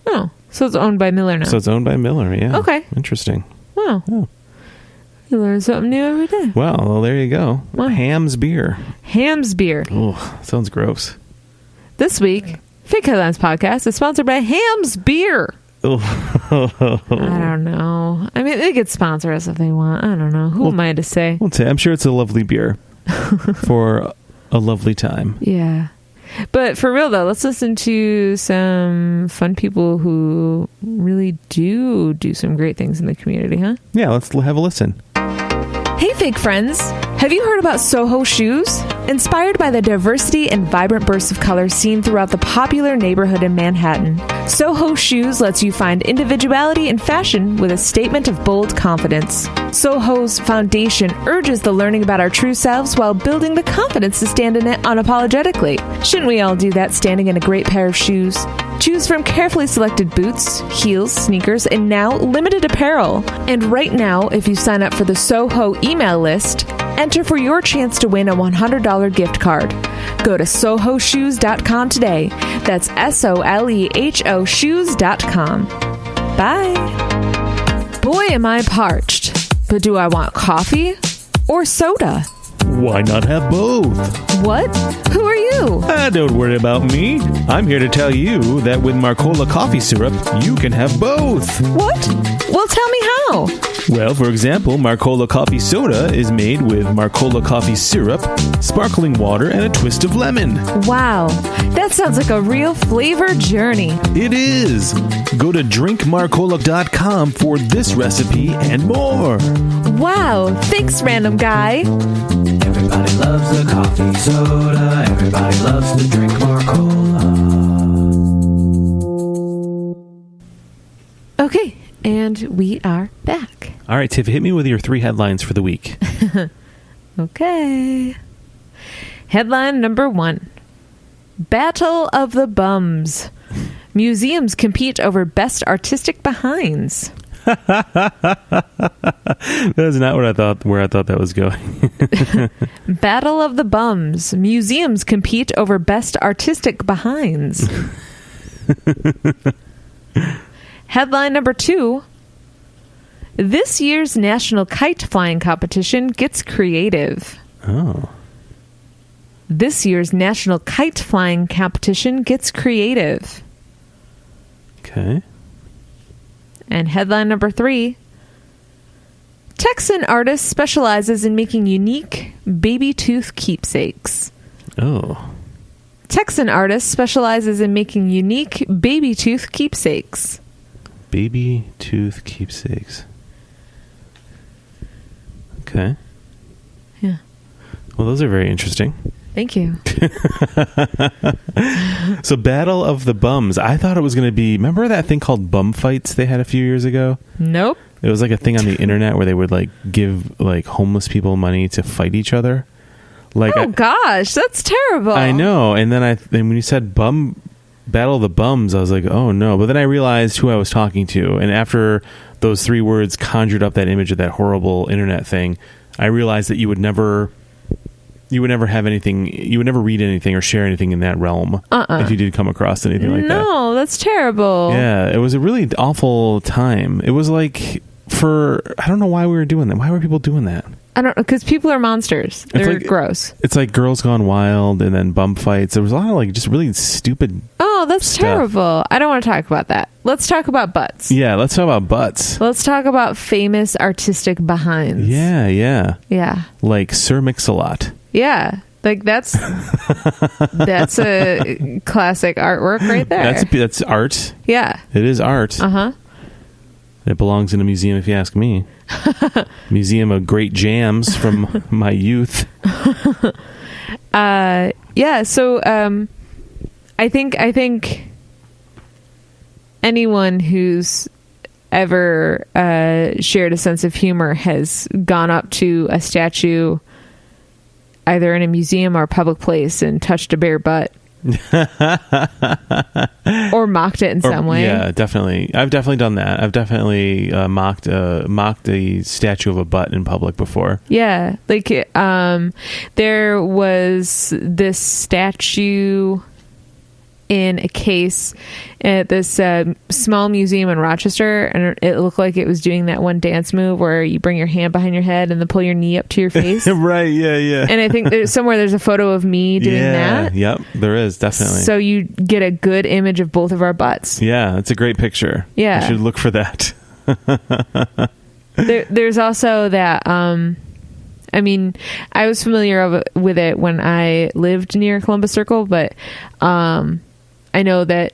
Oh, so it's owned by Miller now. So it's owned by Miller, yeah. Okay. Interesting. Wow. Oh. You learn something new every day. Well, there you go. Wow. Ham's beer. Ham's beer. Oh, sounds gross. This week, Fake Headlines Podcast is sponsored by Ham's Beer. Oh. I don't know. I mean, they could sponsor us if they want. I don't know. Who am I to say? We'll say. I'm sure it's a lovely beer for a lovely time. Yeah. But for real, though, let's listen to some fun people who really do some great things in the community, huh? Yeah, let's have a listen. Hey, fake friends. Have you heard about Soho Shoes? Inspired by the diversity and vibrant bursts of color seen throughout the popular neighborhood in Manhattan, Soho Shoes lets you find individuality in fashion with a statement of bold confidence. Soho's foundation urges the learning about our true selves while building the confidence to stand in it unapologetically. Shouldn't we all do that standing in a great pair of shoes? Choose from carefully selected boots, heels, sneakers, and now limited apparel. And right now, if you sign up for the Soho email list, enter for your chance to win a $100 gift card. Go to sohoshoes.com today. That's SOLEHO shoes.com. Bye. Boy, am I parched. But do I want coffee or soda? Why not have both? What? Who are you? Don't worry about me. I'm here to tell you that with Marcola coffee syrup, you can have both. What? Well, tell me how. Well, for example, Marcola coffee soda is made with Marcola coffee syrup, sparkling water, and a twist of lemon. Wow, that sounds like a real flavor journey. It is. Go to drinkmarcola.com for this recipe and more. Wow, thanks, random guy. Everybody loves the coffee soda. Everybody loves to drink Marcola. Okay, and we are back. All right, Tiff, hit me with your 3 headlines for the week. Okay. Headline number 1. Battle of the Bums. Museums compete over best artistic behinds. That's not what I thought. Where I thought that was going. Battle of the Bums. Museums compete over best artistic behinds. Headline number 2. This year's national kite flying competition gets creative. Oh. This year's national kite flying competition gets creative. Okay. And headline number 3. Texan artist specializes in making unique baby tooth keepsakes. Oh. Texan artist specializes in making unique baby tooth keepsakes. Baby tooth keepsakes. Okay. Yeah. Well, those are very interesting. Thank you. So, Battle of the Bums. I thought it was going to be... Remember that thing called bum fights they had a few years ago? Nope. It was like a thing on the internet where they would like give like homeless people money to fight each other. Like, gosh, that's terrible. I know. And then when you said Battle of the Bums, I was like, oh no. But then I realized who I was talking to. And after those 3 words conjured up that image of that horrible internet thing, I realized that you would never have anything, you would never read anything or share anything in that realm if you did come across anything like that. No, that's terrible. Yeah, it was a really awful time. It was like I don't know why we were doing that. Why were people doing that? I don't know, because people are monsters. They're gross. It's like Girls Gone Wild and then bum fights. There was a lot of like just really stupid that's stuff. Terrible. I don't want to talk about that. Let's talk about butts. Yeah, let's talk about butts. Let's talk about famous artistic behinds. Yeah. Yeah. Like Sir Mix-a-Lot. Yeah. Like that's a classic artwork right there. That's art. Yeah. It is art. Uh-huh. It belongs in a museum if you ask me. Museum of great jams from my youth. Yeah, so I think anyone who's ever shared a sense of humor has gone up to a statue either in a museum or a public place and touched a bare butt. Or mocked it in some way. Yeah, definitely. I've definitely done that. I've definitely mocked a statue of a butt in public before. Yeah, like there was this statue in a case at this small museum in Rochester, and it looked like it was doing that one dance move where you bring your hand behind your head and then pull your knee up to your face. Right, yeah. And I think there's a photo of me doing that. Yep, there is, definitely. So you get a good image of both of our butts. Yeah, it's a great picture. Yeah. You should look for that. There's also that, I mean, I was familiar with it when I lived near Columbus Circle, but I know that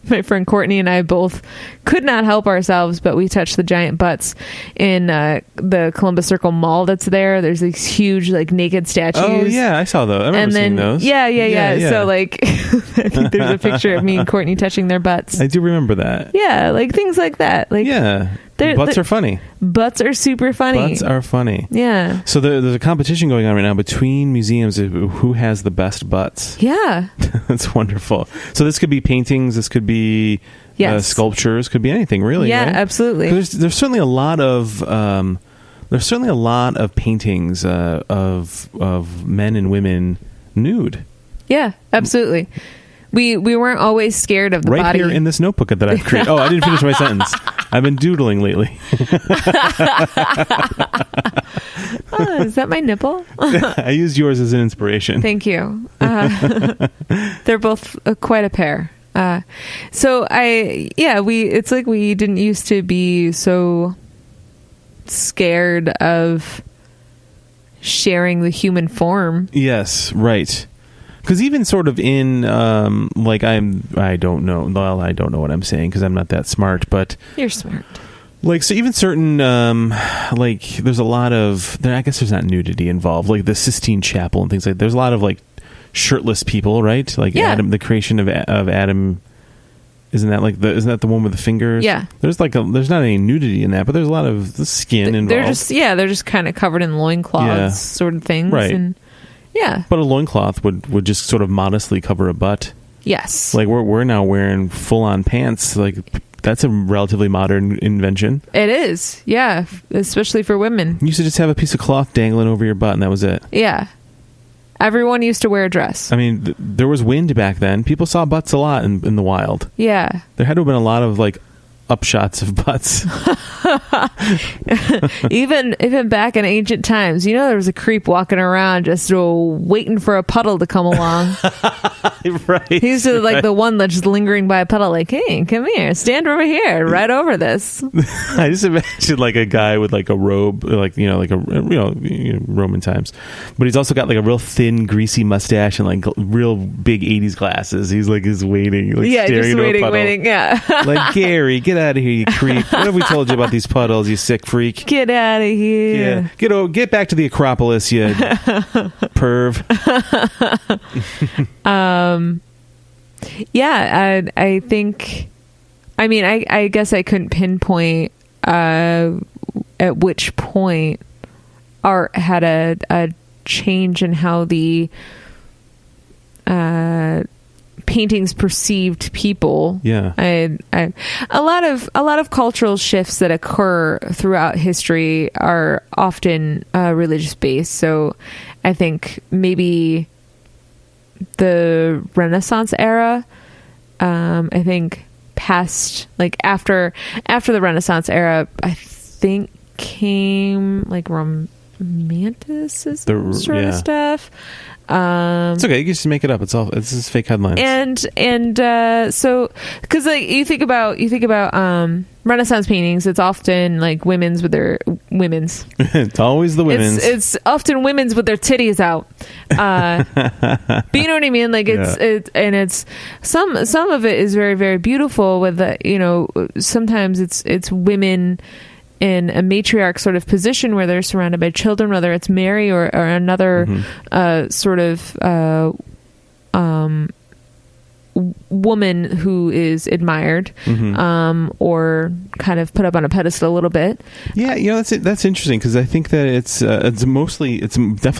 my friend Courtney and I both could not help ourselves, but we touched the giant butts in the Columbus Circle Mall that's there. There's these huge, like, naked statues. Oh, yeah, I saw those. I remember seeing those. Yeah. So, like, I think there's a picture of me and Courtney touching their butts. I do remember that. Yeah, like, things like that. Like, yeah. Butts are funny. Butts are super funny. Butts are funny. Yeah. So there's a competition going on right now between museums of who has the best butts. Yeah. That's wonderful. So this could be paintings. This could be sculptures. Could be anything, really. Yeah, right? absolutely. There's certainly a lot of paintings of men and women nude. Yeah, absolutely. We weren't always scared of the right body. Here in this notebook that I've created. Oh, I didn't finish my sentence. I've been doodling lately. Oh, is that my nipple? I used yours as an inspiration. Thank you. They're both quite a pair. It's like we didn't used to be so scared of sharing the human form. Yes, right. Because even sort of in, I don't know. Well, I don't know what I'm saying because I'm not that smart. But you're smart. Like, so even certain, there's a lot of, I guess there's not nudity involved. Like the Sistine Chapel and things like that. There's a lot of, like, shirtless people, right? Like Adam, the creation of Adam. Isn't that the one with the fingers? Yeah. There's not any nudity in that, but there's a lot of the skin involved. They're just kind of covered in loincloths sort of things. Right. And yeah. But a loincloth would just sort of modestly cover a butt. Yes. Like we're now wearing full on pants. Like that's a relatively modern invention. It is. Yeah. Especially for women. You used to just have a piece of cloth dangling over your butt and that was it. Yeah. Everyone used to wear a dress. I mean, there was wind back then. People saw butts a lot in the wild. Yeah. There had to have been a lot of like upshots of butts. even back in ancient times, there was a creep walking around just waiting for a puddle to come along. Right. He's like the one that's just lingering by a puddle, like, hey, come here, stand over here, right over this. I just imagine like a guy with like a robe, like Roman times, but he's also got like a real thin, greasy mustache and like real big '80s glasses. He's like waiting, like staring just into a puddle. waiting. Yeah. Like, Gary, get out of here, you creep! What have we told you about these puddles, you sick freak? Get out of here! Yeah, get back to the Acropolis, you perv. I think. I mean, I guess I couldn't pinpoint at which point art had a change in how the paintings perceived people. Yeah. A lot of cultural shifts that occur throughout history are often religious based. So I think maybe the Renaissance era, I think past, like after the Renaissance era, I think came like romanticism sort of stuff. It's okay. You can just make it up. It's just fake headlines. And so because like you think about Renaissance paintings, it's often like women's. It's always the women's. It's often women's with their titties out. But you know what I mean? Like it's some of it is very, very beautiful. With sometimes it's women in a matriarch sort of position where they're surrounded by children, whether it's Mary or another sort of woman who is admired or kind of put up on a pedestal a little bit. Yeah, that's interesting because I think that it's definitely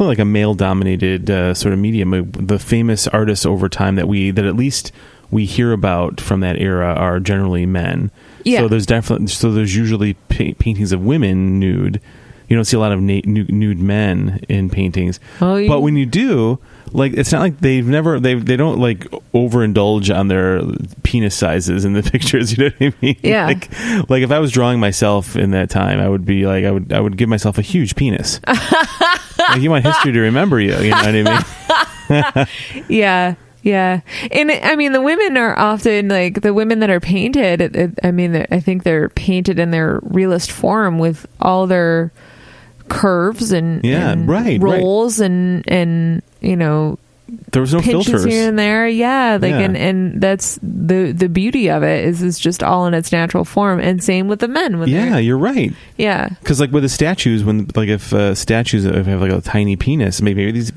like a male dominated sort of medium. The famous artists over time that at least we hear about from that era are generally men. Yeah. So there's usually paintings of women nude. You don't see a lot of nude men in paintings. Oh, yeah. But when you do, like it's not like they don't like overindulge on their penis sizes in the pictures. You know what I mean? Yeah. Like if I was drawing myself in that time, I would be like, I would give myself a huge penis. Like you want history to remember you. You know what I mean? Yeah. Yeah. And I mean, the women are often like the women that are painted. I think they're painted in their realist form with all their curves and, rolls and you know, there was no pinches filters here and there. Yeah. And that's the beauty of it is just all in its natural form. And same with the men. You're right. Yeah. Because like with the statues, if statues have like a tiny penis, maybe these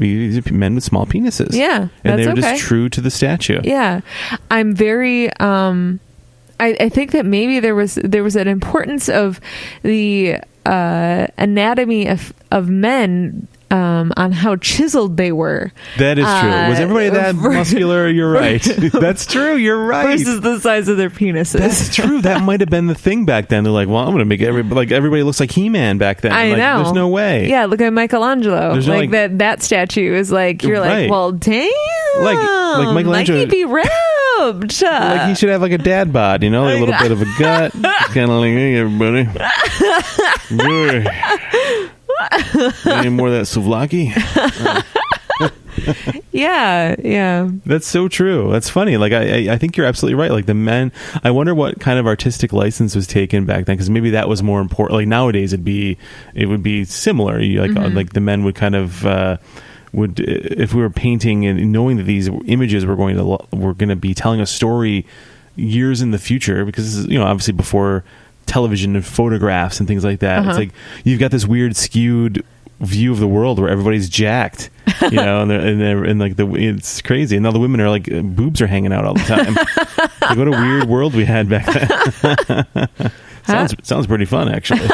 are men with small penises. Yeah. And they're just true to the statue. Yeah. I'm very, I think that maybe there was an importance of the anatomy of men on how chiseled they were. That is true. Was everybody that muscular? You're right. That's true. You're right. Versus the size of their penises. That's true. That might have been the thing back then. They're like, well, I'm going to make everybody looks like He-Man back then. I know. There's no way. Yeah, look at Michelangelo. There's like that statue is like, you're like, well, damn. Like Michelangelo. Like he'd be ripped. Like he should have like a dad bod, you know, like a little bit of a gut. Kind of like, hey, everybody. Any more of that souvlaki? Yeah. That's so true. That's funny. Like I think you're absolutely right. Like the men, I wonder what kind of artistic license was taken back then, because maybe that was more important. Like nowadays it would be similar. Like the men would kind of would, if we were painting and knowing that these images were going to be telling a story years in the future, because this is, you know, obviously before television and photographs and things like that. It's like you've got this weird skewed view of the world where everybody's jacked, you know, and like it's crazy. And now the women are like, boobs are hanging out all the time. Like, what a weird world we had back then. Sounds pretty fun, actually.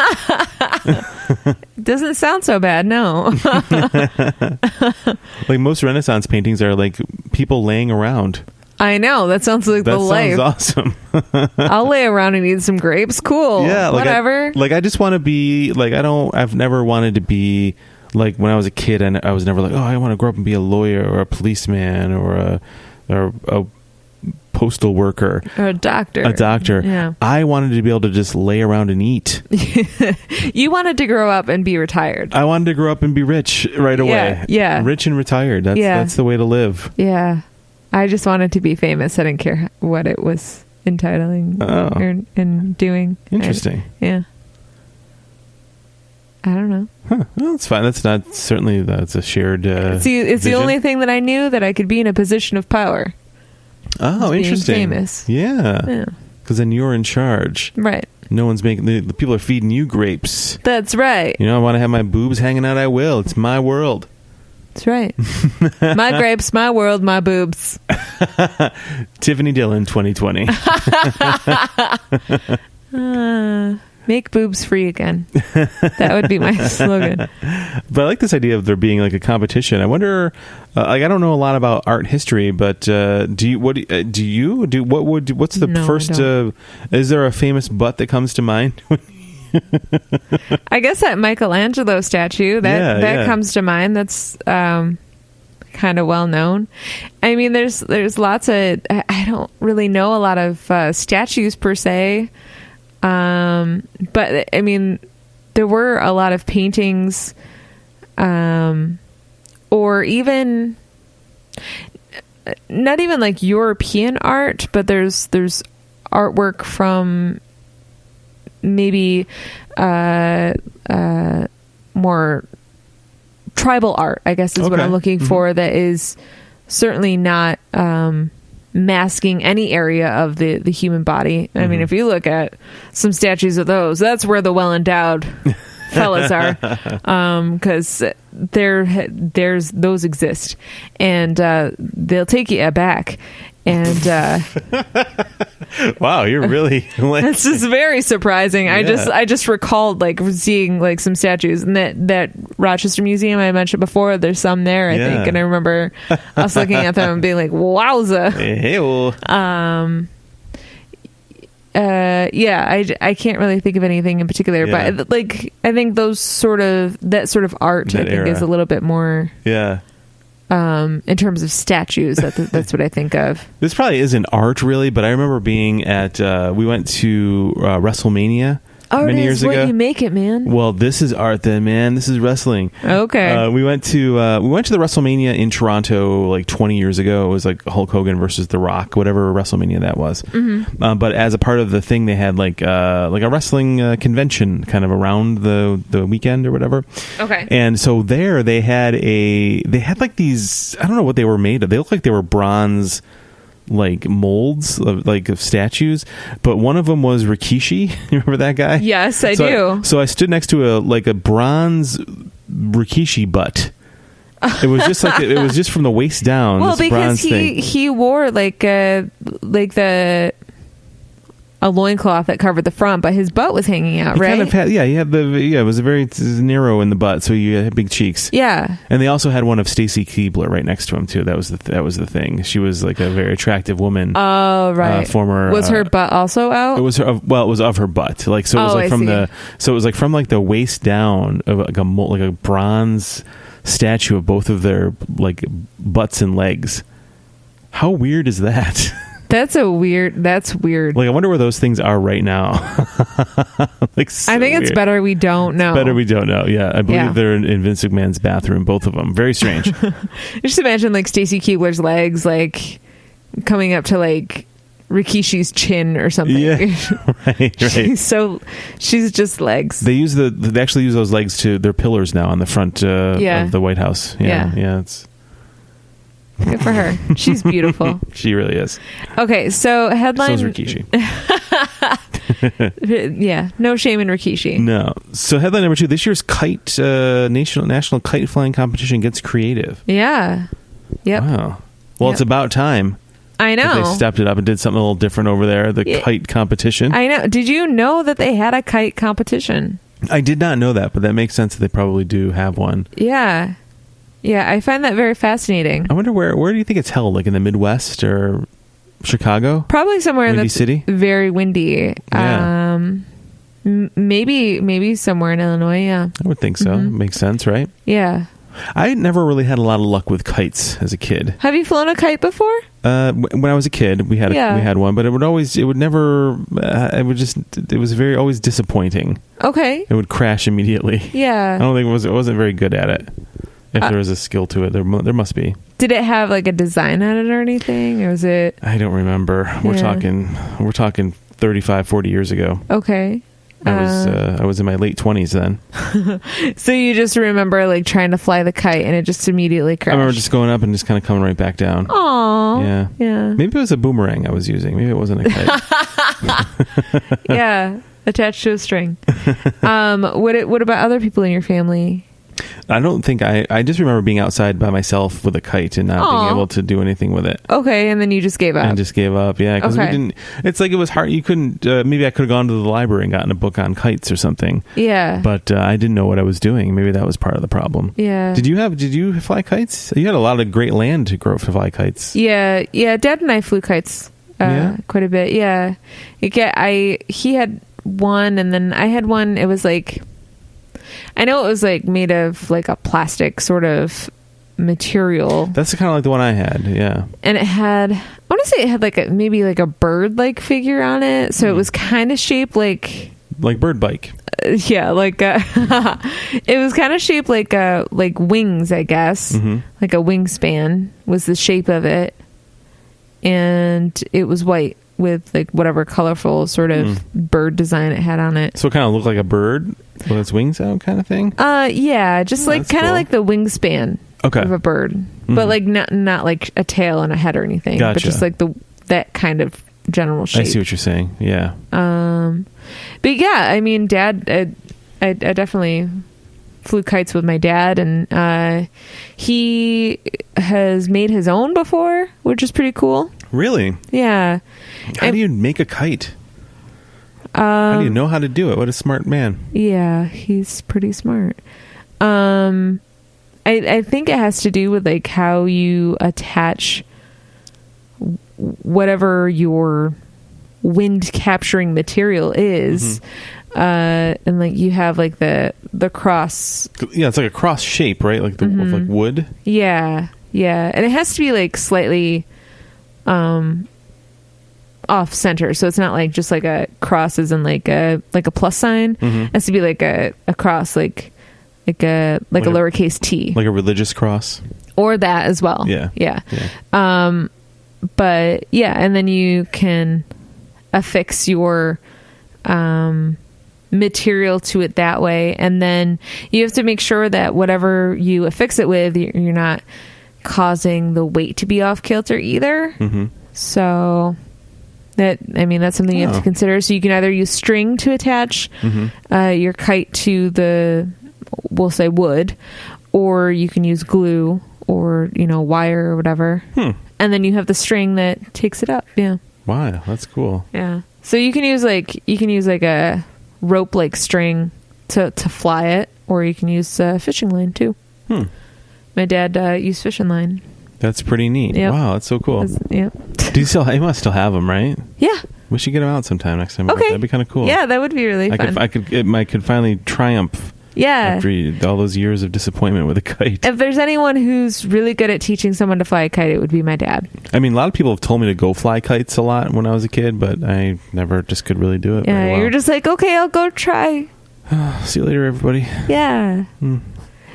Doesn't sound so bad, no. Like most Renaissance paintings are like people laying around. I know. That sounds like the life. That sounds awesome. I'll lay around and eat some grapes. Cool. Yeah. Like whatever. I just want to be like, I've never wanted to be like when I was a kid, and I was never like, oh, I want to grow up and be a lawyer or a policeman or a postal worker. Or a doctor. A doctor. Yeah. I wanted to be able to just lay around and eat. You wanted to grow up and be retired. I wanted to grow up and be rich right away. Yeah. Rich and retired. That's the way to live. Yeah. I just wanted to be famous. I didn't care what it was entitling and doing. Interesting. Yeah. I don't know. Huh. Well, that's fine. That's a shared See, it's vision. the only thing that I knew that I could be in a position of power. Oh, interesting. Being famous. Yeah. Because then you're in charge. Right. No one's making... The people are feeding you grapes. That's right. You know, I want to have my boobs hanging out. I will. It's my world. That's right. My grapes, my world, my boobs. Tiffany Dillon 2020. Make boobs free again. That would be my slogan. But I like this idea of there being like a competition. I wonder, like I don't know a lot about art history, but what's the first? Is there a famous butt that comes to mind? I guess that Michelangelo statue that comes to mind. That's kind of well known. I mean, there's lots of. I don't really know a lot of statues per se, but I mean, there were a lot of paintings, or even not even like European art, but there's artwork from maybe more tribal art, I guess is what I'm looking for, that is certainly not masking any area of the human body. I mean, if you look at some statues of those, that's where the well-endowed fellas are, because there's those exist, and they'll take you aback. And wow, you're really it's just very surprising. Yeah. I just recalled like seeing like some statues in that Rochester Museum I mentioned before. There's some there, I think, and I remember us looking at them and being like, "Wowza!" I can't really think of anything in particular, but like I think that sort of art I think is a little bit more in terms of statues. That's what I think of. This probably isn't art really, but I remember being at we went to WrestleMania many years ago. What you make it, man. Well, this is art then, man. This is wrestling. Okay. We went to the WrestleMania in Toronto like 20 years ago. It was like Hulk Hogan versus The Rock, whatever WrestleMania that was. Mm-hmm. But as a part of the thing, they had like a wrestling convention kind of around the weekend or whatever. Okay. And so there they had like these, I don't know what they were made of. They looked like they were bronze like molds of statues, but one of them was Rikishi. You remember that guy? Yes, I do. So I stood next to a bronze Rikishi butt. It was just like it was just from the waist down. Well, this because bronze thing. he wore like a loincloth that covered the front, but his butt was hanging out, He right? kind of had, he had it was it was narrow in the butt, so you had big cheeks. Yeah. And they also had one of Stacy Keibler right next to him too. That was the thing. She was like a very attractive woman. Oh, right. Former. Was her butt also out? It was her. Well, it was of her butt. Like so, it was Oh, like I from see. So it was like from like the waist down of like a bronze statue of both of their like butts and legs. How weird is that? That's weird. Like, I wonder where those things are right now. Like, so I think it's weird. better we don't know. Better we don't know. Yeah, I believe Yeah. they're in Vince McMahon's bathroom, both of them. Very strange. Just imagine like Stacy Keibler's legs like coming up to like Rikishi's chin or something. Yeah, right. She's just legs. They actually use those legs to their pillars now on the front of the White House. Yeah. It's good for her. She's beautiful. She really is. Okay, so headline. So's Rikishi. Yeah, no shame in Rikishi. No. So headline number 2: this year's kite national kite flying competition gets creative. Yeah. Yep. Wow. Well, Yep. it's about time. I know. They stepped it up and did something a little different over there. The kite competition. I know. Did you know that they had a kite competition? I did not know that, but that makes sense that they probably do have one. Yeah. Yeah, I find that very fascinating. I wonder where do you think it's held? Like in the Midwest or Chicago? Probably somewhere Windy that's City? very windy. Yeah. Maybe somewhere in Illinois. Yeah. I would think so. Mm-hmm. Makes sense, right? Yeah. I never really had a lot of luck with kites as a kid. Have you flown a kite before? When I was a kid, we had one, but it would always disappointing. Okay. It would crash immediately. Yeah. I don't think it wasn't very good at it. If there was a skill to it, there must be. Did it have like a design on it or anything, or was it? I don't remember. We're talking 35, 40 years ago. Okay. I was in my late 20s then. So you just remember like trying to fly the kite and it just immediately crashed. I remember just going up and just kind of coming right back down. Aww. Yeah. Yeah. Maybe it was a boomerang I was using. Maybe it wasn't a kite. Yeah. Attached to a string. What about other people in your family? I don't think I just remember being outside by myself with a kite and not being able to do anything with it. Okay, and then you just gave up. I just gave up, yeah, because we didn't. It's like it was hard. You couldn't. Maybe I could have gone to the library and gotten a book on kites or something. Yeah, but I didn't know what I was doing. Maybe that was part of the problem. Yeah. Did you fly kites? You had a lot of great land to grow to fly kites. Yeah. Dad and I flew kites quite a bit. Yeah, he had one, and then I had one. It was like. I know it was like made of like a plastic sort of material. That's kind of like the one I had, yeah. And it had, I want to say it had like maybe like a bird like figure on it. So it was kind of shaped like bird bike. Yeah, like it was kind of shaped like wings, I guess. Mm-hmm. Like a wingspan was the shape of it, and it was white with like whatever colorful sort of bird design it had on it. So it kind of looked like a bird with its wings out, kind of thing. Yeah, just like kind of like the wingspan of a bird, but like not like a tail and a head or anything, but just like that kind of general shape. I see what you're saying. Yeah. But yeah, I mean, Dad, I definitely flew kites with my dad, and he has made his own before, which is pretty cool. Really? Yeah. How do you make a kite? How do you know how to do it? What a smart man. Yeah, he's pretty smart. I think it has to do with like how you attach whatever your wind capturing material is. Mm-hmm. And like you have like the cross. Yeah, it's like a cross shape, right? Like like wood. Yeah. Yeah, and it has to be like slightly off center, so it's not like just like a cross as in like a plus sign. It has to be like a cross, like a lowercase t, like a religious cross, or that as well. Yeah. But yeah, and then you can affix your material to it that way, and then you have to make sure that whatever you affix it with, you're not causing the weight to be off kilter either. So that's something you have to consider. So you can either use string to attach your kite to we'll say wood, or you can use glue or wire or whatever, and then you have the string that takes it up. Yeah. Wow, that's cool. Yeah. So you can use like a rope like string to fly it, or you can use fishing line too. My dad used fishing line. That's pretty neat. Yep. Wow, that's so cool. Yeah. You must still have them, right? Yeah. We should get them out sometime next time. Okay. That'd be kind of cool. Yeah, that would be really fun. I could finally triumph. Yeah. After all those years of disappointment with a kite. If there's anyone who's really good at teaching someone to fly a kite, it would be my dad. I mean, a lot of people have told me to go fly kites a lot when I was a kid, but I never just could really do it. Yeah, very well. You're just like, okay, I'll go try. See you later, everybody. Yeah.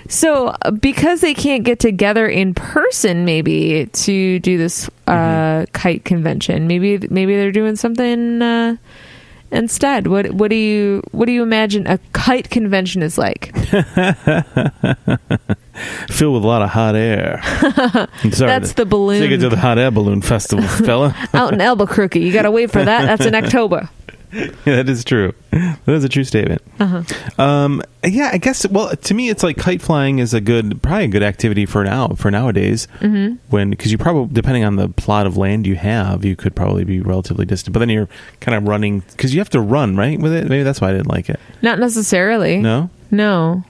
So because they can't get together in person, maybe to do this kite convention, maybe they're doing something instead. What do you imagine a kite convention is like? Filled with a lot of hot air. That's the balloon. Take it to the hot air balloon festival, fella. Out in Albuquerque. You got to wait for that. That's in October. Yeah, that is true. That is a true statement. Yeah, I guess. Well, to me, it's like kite flying is probably a good activity for nowadays. Because you probably, depending on the plot of land you have, you could probably be relatively distant. But then you're kind of running because you have to run, right, with it. Maybe that's why I didn't like it. Not necessarily. No.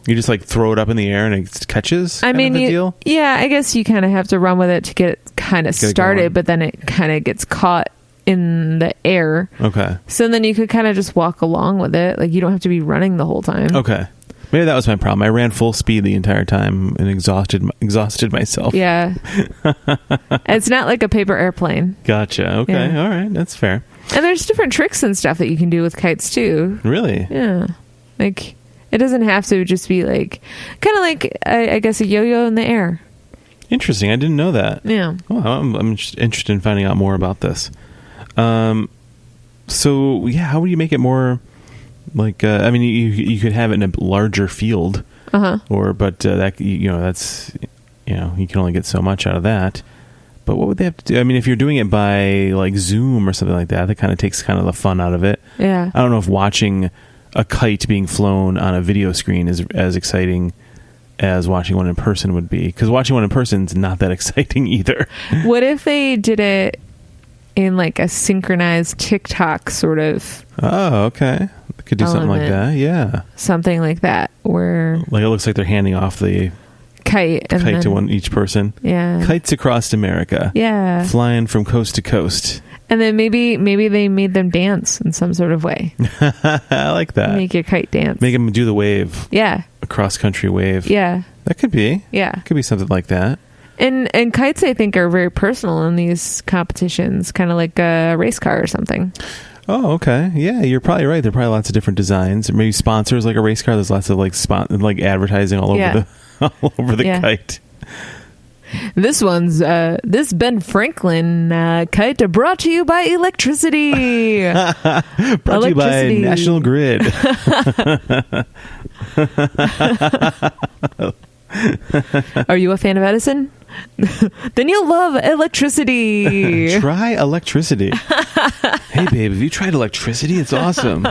You just like throw it up in the air and it catches. I mean, deal? Yeah, I guess you kind of have to run with it to get it kind of started, but then it kind of gets caught in the air. Okay. So then you could kind of just walk along with it. Like you don't have to be running the whole time. Okay. Maybe that was my problem. I ran full speed the entire time and exhausted myself. Yeah. It's not like a paper airplane. Gotcha. Okay. Yeah. All right. That's fair. And there's different tricks and stuff that you can do with kites too. Really? Yeah. Like it doesn't have to just be like kind of like I guess a yo-yo in the air. Interesting. I didn't know that. Yeah. Oh, I'm interested in finding out more about this. So yeah, how would you make it more like? I mean, you could have it in a larger field, that that's you can only get so much out of that. But what would they have to do? I mean, if you're doing it by like Zoom or something like that kind of takes kind of the fun out of it. Yeah. I don't know if watching a kite being flown on a video screen is as exciting as watching one in person would be, because watching one in person is not that exciting either. What if they did it in like a synchronized TikTok sort of? Oh, okay. Could do something like that. Yeah. Something like that where like it looks like they're handing off the kite to each person. Yeah. Kites across America. Yeah. Flying from coast to coast. And then maybe they made them dance in some sort of way. I like that. Make your kite dance. Make them do the wave. Yeah. A cross-country wave. Yeah. That could be. Yeah. Could be something like that. And kites, I think, are very personal in these competitions, kind of like a race car or something. Oh, okay. Yeah, you're probably right. There are probably lots of different designs. Or maybe sponsors like a race car. There's lots of like advertising all over the kite. This one's this Ben Franklin kite brought to you by electricity. Brought to you by National Grid. Are you a fan of Edison? Then you'll love electricity. Try electricity. Hey, babe, have you tried electricity? It's awesome.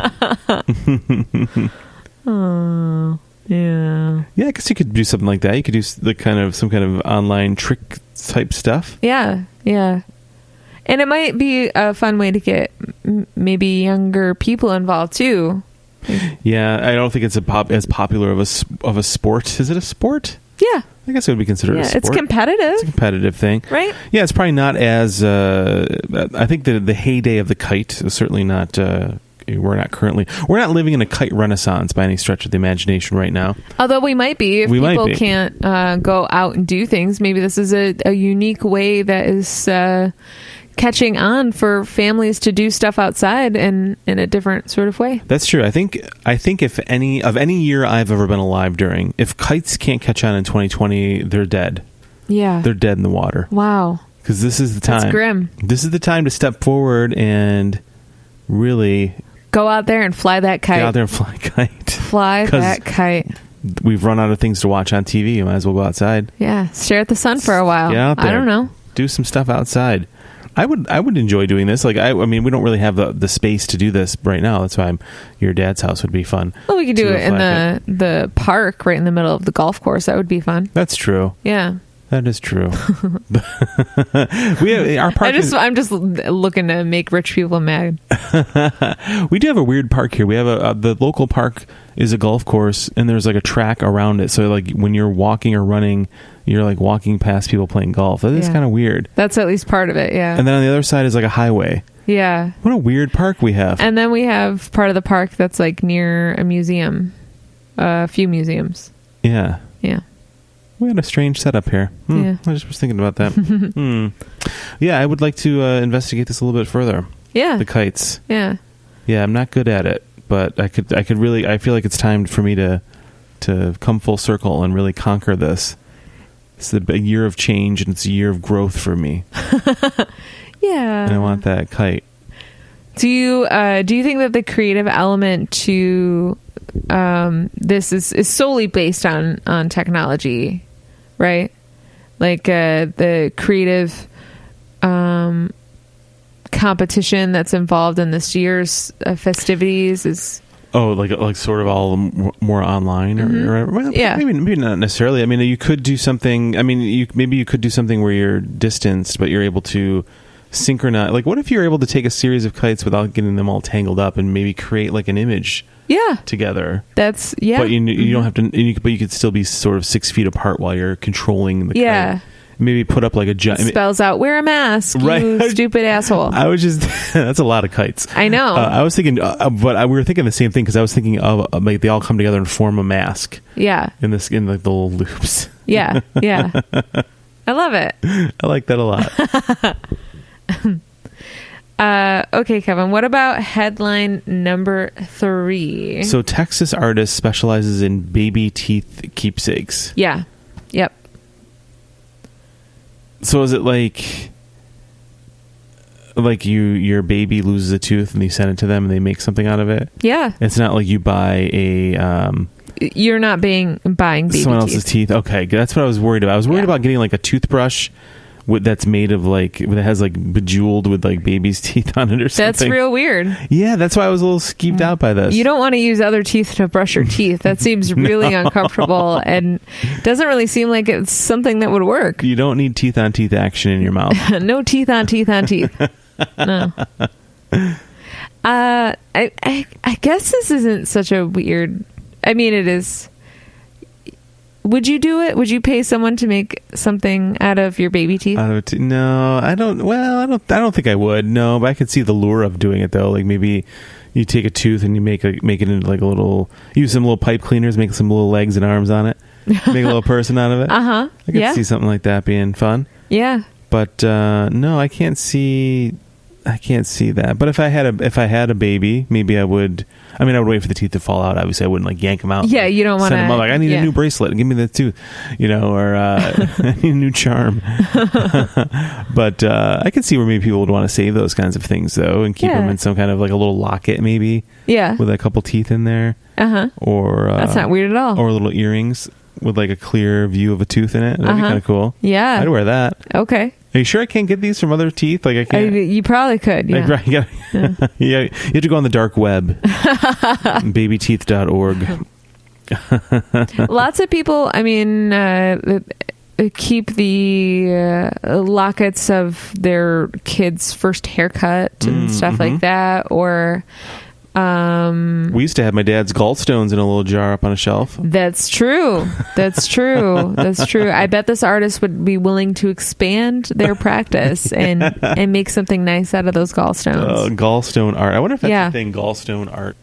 Oh. Yeah. Yeah, I guess you could do something like that. You could do some kind of online trick type stuff. Yeah, yeah. And it might be a fun way to get maybe younger people involved too. Yeah, I don't think it's as popular of a sport. Is it a sport? Yeah. I guess it would be considered a sport. It's competitive. It's a competitive thing. Right? Yeah, it's probably not as... I think the heyday of the kite is certainly not we're not living in a kite renaissance by any stretch of the imagination right now. Although we might be if people can't go out and do things. Maybe this is a unique way that is catching on for families to do stuff outside and in a different sort of way. That's true. I think if any year I've ever been alive during, if kites can't catch on in 2020, they're dead. Yeah. They're dead in the water. Wow. Because this is the time. That's grim. This is the time to step forward and really go out there and fly that kite. Get out there and fly a kite. Fly that kite. We've run out of things to watch on TV. You might as well go outside. Yeah. Stare at the sun for a while. Get out there. I don't know. Do some stuff outside. I would enjoy doing this. Like I mean, we don't really have the space to do this right now. That's why your dad's house would be fun. Well, we could do it in the park right in the middle of the golf course. That would be fun. That's true. Yeah. That is true. We have our park. I'm just looking to make rich people mad. We do have a weird park here. We have the local park is a golf course, and there's like a track around it. So like when you're walking or running, you're like walking past people playing golf. That is kind of weird. That's at least part of it. Yeah. And then on the other side is like a highway. Yeah. What a weird park we have. And then we have part of the park that's like near a museum, a few museums. Yeah. Yeah. We had a strange setup here. Yeah. I just was thinking about that. Yeah, I would like to investigate this a little bit further. Yeah. The kites. Yeah. Yeah, I'm not good at it, but I could really, I feel like it's time for me to come full circle and really conquer this. It's a year of change and it's a year of growth for me. Yeah. And I want that kite. Do you think that the creative element to this is solely based on technology, right? Like the creative competition that's involved in this year's festivities is like sort of all more online or well, yeah, maybe not necessarily. I mean, you could do something. I mean, you could do something where you're distanced, but you're able to synchronize. Like, what if you're able to take a series of kites without getting them all tangled up and maybe create like an image? Yeah, together. That's But you don't have to. But you could still be sort of 6 feet apart while you're controlling the kite. Maybe put up like a giant. Spells out wear a mask, right? You stupid asshole. I was just that's a lot of kites. I know. I was thinking, but we were thinking the same thing because I was thinking of like they all come together and form a mask. Yeah. In like the little loops. Yeah. Yeah. I love it. I like that a lot. Okay, Kevin, what about headline number 3? So Texas artist specializes in baby teeth keepsakes. Yeah. Yep. So is it like your baby loses a tooth and you send it to them and they make something out of it? Yeah. It's not like you buy a you're not buying baby someone else's teeth. Okay, that's what I was worried about. I was worried about getting like a toothbrush that's made of like that has like bejeweled with like baby's teeth on it or something. That's real weird. Yeah, that's why I was a little skeeved out by this. You don't want to use other teeth to brush your teeth. That seems really uncomfortable and doesn't really seem like it's something that would work. You don't need teeth on teeth action in your mouth. No teeth on teeth on teeth. No. I guess this isn't such a weird. I mean, it is. Would you do it? Would you pay someone to make something out of your baby teeth? No, I don't. Well, I don't think I would. No, but I could see the lure of doing it though. Like maybe you take a tooth and you make it into like a little. Use some little pipe cleaners, make some little legs and arms on it. Make a little person out of it. I could see something like that being fun. Yeah. But no, I can't see that. But if I had a baby, maybe I would. I mean, I would wait for the teeth to fall out. Obviously, I wouldn't like yank them out. Yeah, you don't want to send them up like I need a new bracelet and give me the tooth, or I need a new charm. But I could see where maybe people would want to save those kinds of things though and keep them in some kind of like a little locket maybe. Yeah, with a couple teeth in there. Or that's not weird at all. Or little earrings with like a clear view of a tooth in it. That'd be kind of cool. Yeah, I'd wear that. Okay. Are you sure I can't get these from other teeth? Like I can't. You probably could. Yeah. Like, you have to go on the dark web, babyteeth.org. Lots of people. I mean, keep the lockets of their kids' first haircut and stuff like that, or We used to have my dad's gallstones in a little jar up on a shelf. That's true. That's true. That's true. I bet this artist would be willing to expand their practice and make something nice out of those gallstones. Gallstone art. I wonder if that's Yeah. a thing, gallstone art.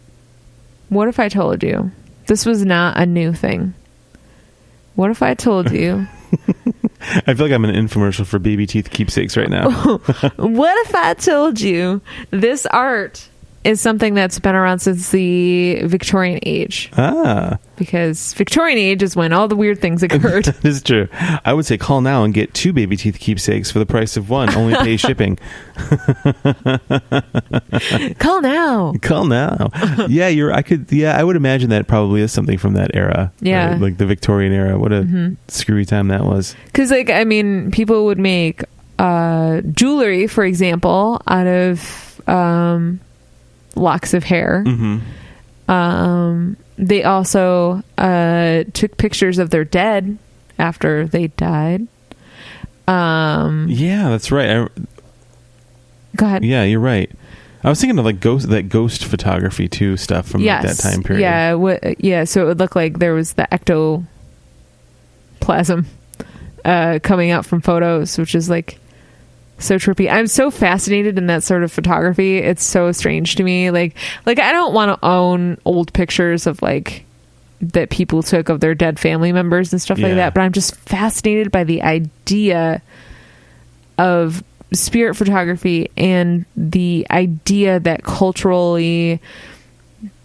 What if I told you this was not a new thing? What if I told you? I feel like I'm in an infomercial for baby teeth keepsakes right now. What if I told you this art is something that's been around since the Victorian age? Because Victorian age is when all the weird things occurred. That is true. I would say call now and get 2 baby teeth keepsakes for the price of 1. Only pay shipping. Call now. Call now. Yeah, I would imagine that probably is something from that era. Yeah. Right? Like the Victorian era. What a screwy time that was. Because, people would make jewelry, for example, out of locks of hair. They also took pictures of their dead after they died. Yeah, that's right. Go ahead. Yeah, you're right. I was thinking of like ghost photography too, stuff from like that time period. Yeah. So it would look like there was the ectoplasm coming out from photos, which is like so trippy. I'm so fascinated in that sort of photography. It's so strange to me. Like I don't want to own old pictures of like that people took of their dead family members and stuff like that. But I'm just fascinated by the idea of spirit photography and the idea that culturally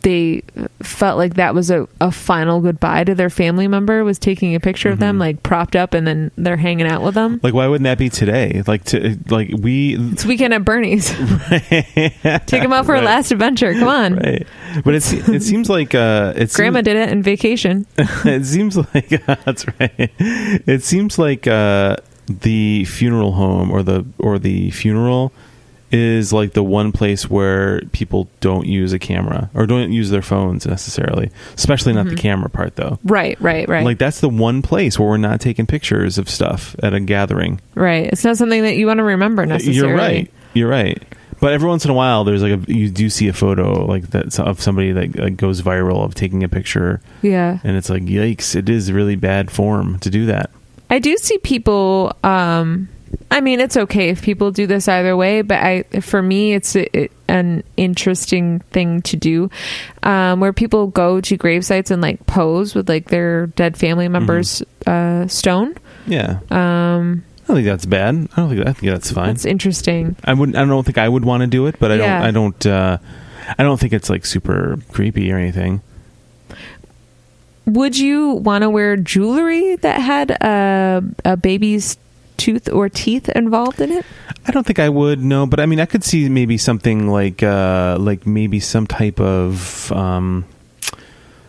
they felt like that was a final goodbye to their family member, was taking a picture of them like propped up and then they're hanging out with them. Like, why wouldn't that be today? It's Weekend at Bernie's. Take them out for a last adventure. Come on. Right. But it seems like Grandma did it in Vacation. It seems like that's right. It seems like the funeral home or the funeral is like the one place where people don't use a camera or don't use their phones necessarily, especially not the camera part though. Right. Like that's the one place where we're not taking pictures of stuff at a gathering. Right. It's not something that you want to remember necessarily. You're right. But every once in a while, there's you do see a photo like that of somebody that goes viral of taking a picture. Yeah. And it's like, yikes! It is really bad form to do that. I do see people. It's okay if people do this either way, but for me, it's an interesting thing to do, where people go to grave sites and like pose with like their dead family members' stone. Yeah. I don't think that's bad. I think that's fine. It's interesting. I don't think I would want to do it, but I don't think it's like super creepy or anything. Would you want to wear jewelry that had a baby's tooth or teeth involved in it? I don't think I would, no, but I mean I could see maybe something like maybe some type of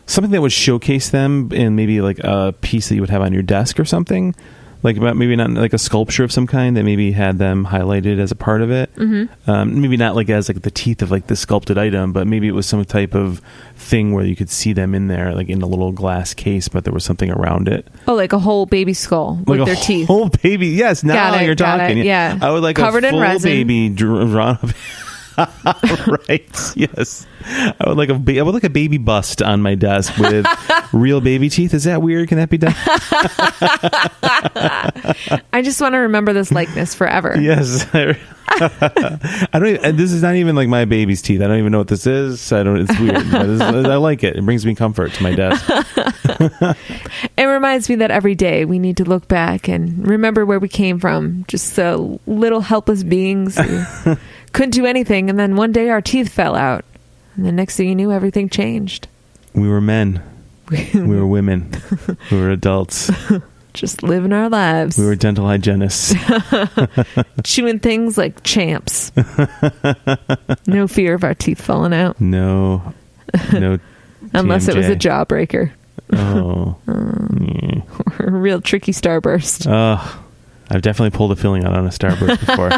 something that would showcase them, and maybe like a piece that you would have on your desk or something, like maybe not like a sculpture of some kind that maybe had them highlighted as a part of it. Maybe not like as like the teeth of like the sculpted item, but maybe it was some type of thing where you could see them in there, like in a little glass case, but there was something around it. Oh, like a whole baby skull with their teeth. Whole baby, yes. Now you're talking. Yeah, I would like covered a full in resin. baby drawn up. Right. Yes. I would like a baby bust on my desk with real baby teeth. Is that weird? Can that be done? I just want to remember this likeness forever. Yes. I don't even, this is not even like my baby's teeth. I don't even know what this is. It's weird. I like it. It brings me comfort to my desk. It reminds me that every day we need to look back and remember where we came from. Just little helpless beings who couldn't do anything, and then one day our teeth fell out, and the next thing you knew, everything changed. We were men. We were women. We were adults. Just living our lives. We were dental hygienists. Chewing things like champs. No fear of our teeth falling out. No. Unless it was a jawbreaker. Oh. Or a real tricky starburst. I've definitely pulled a filling out on a starburst before.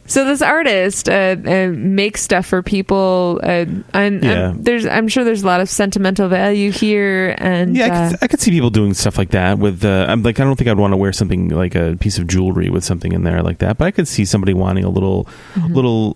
So this artist makes stuff for people, and I'm sure there's a lot of sentimental value here. And I could see people doing stuff like that with. I'm like, I don't think I'd want to wear something like a piece of jewelry with something in there like that. But I could see somebody wanting a little,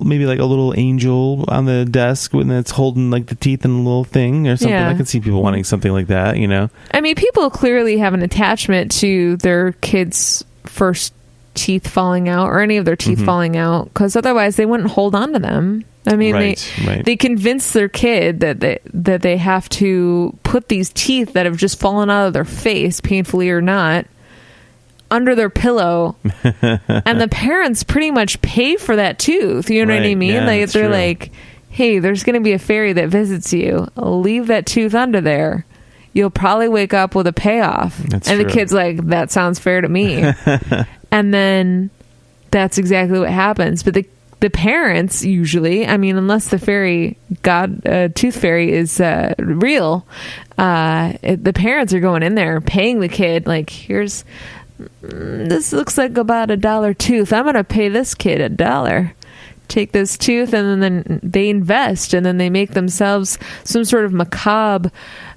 maybe like a little angel on the desk when it's holding like the teeth in a little thing or something. I could see people wanting something like that. You know, I mean, people clearly have an attachment to their kids' first teeth falling out or any of their teeth falling out, because otherwise they wouldn't hold on to them. I mean, they convince their kid that they have to put these teeth that have just fallen out of their face, painfully or not, under their pillow, and the parents pretty much pay for that tooth. You know what I mean? Yeah, like they're true. like, hey, there's going to be a fairy that visits you. Leave that tooth under there. You'll probably wake up with a payoff. That's and true. The kid's like, that sounds fair to me. And then that's exactly what happens. But the parents usually, I mean, unless the fairy tooth fairy is real, the parents are going in there paying the kid like, this looks like about $1 tooth. I'm going to pay this kid $1. Take this tooth, and then they invest, and then they make themselves some sort of macabre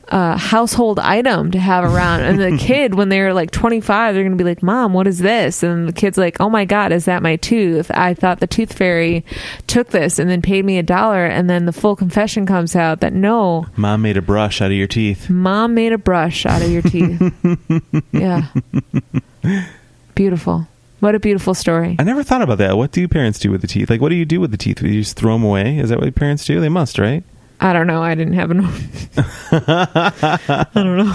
household item to have around. And the kid, when they're like 25, they're going to be like, Mom, what is this? And the kid's like, oh my God, is that my tooth? I thought the tooth fairy took this and then paid me $1. And then the full confession comes out that no. Mom made a brush out of your teeth. Mom made a brush out of your teeth. Yeah. Beautiful. What a beautiful story. I never thought about that. What do parents do with the teeth? Like, what do you do with the teeth? You just throw them away? Is that what parents do? They must, right? I don't know. I didn't have I don't know.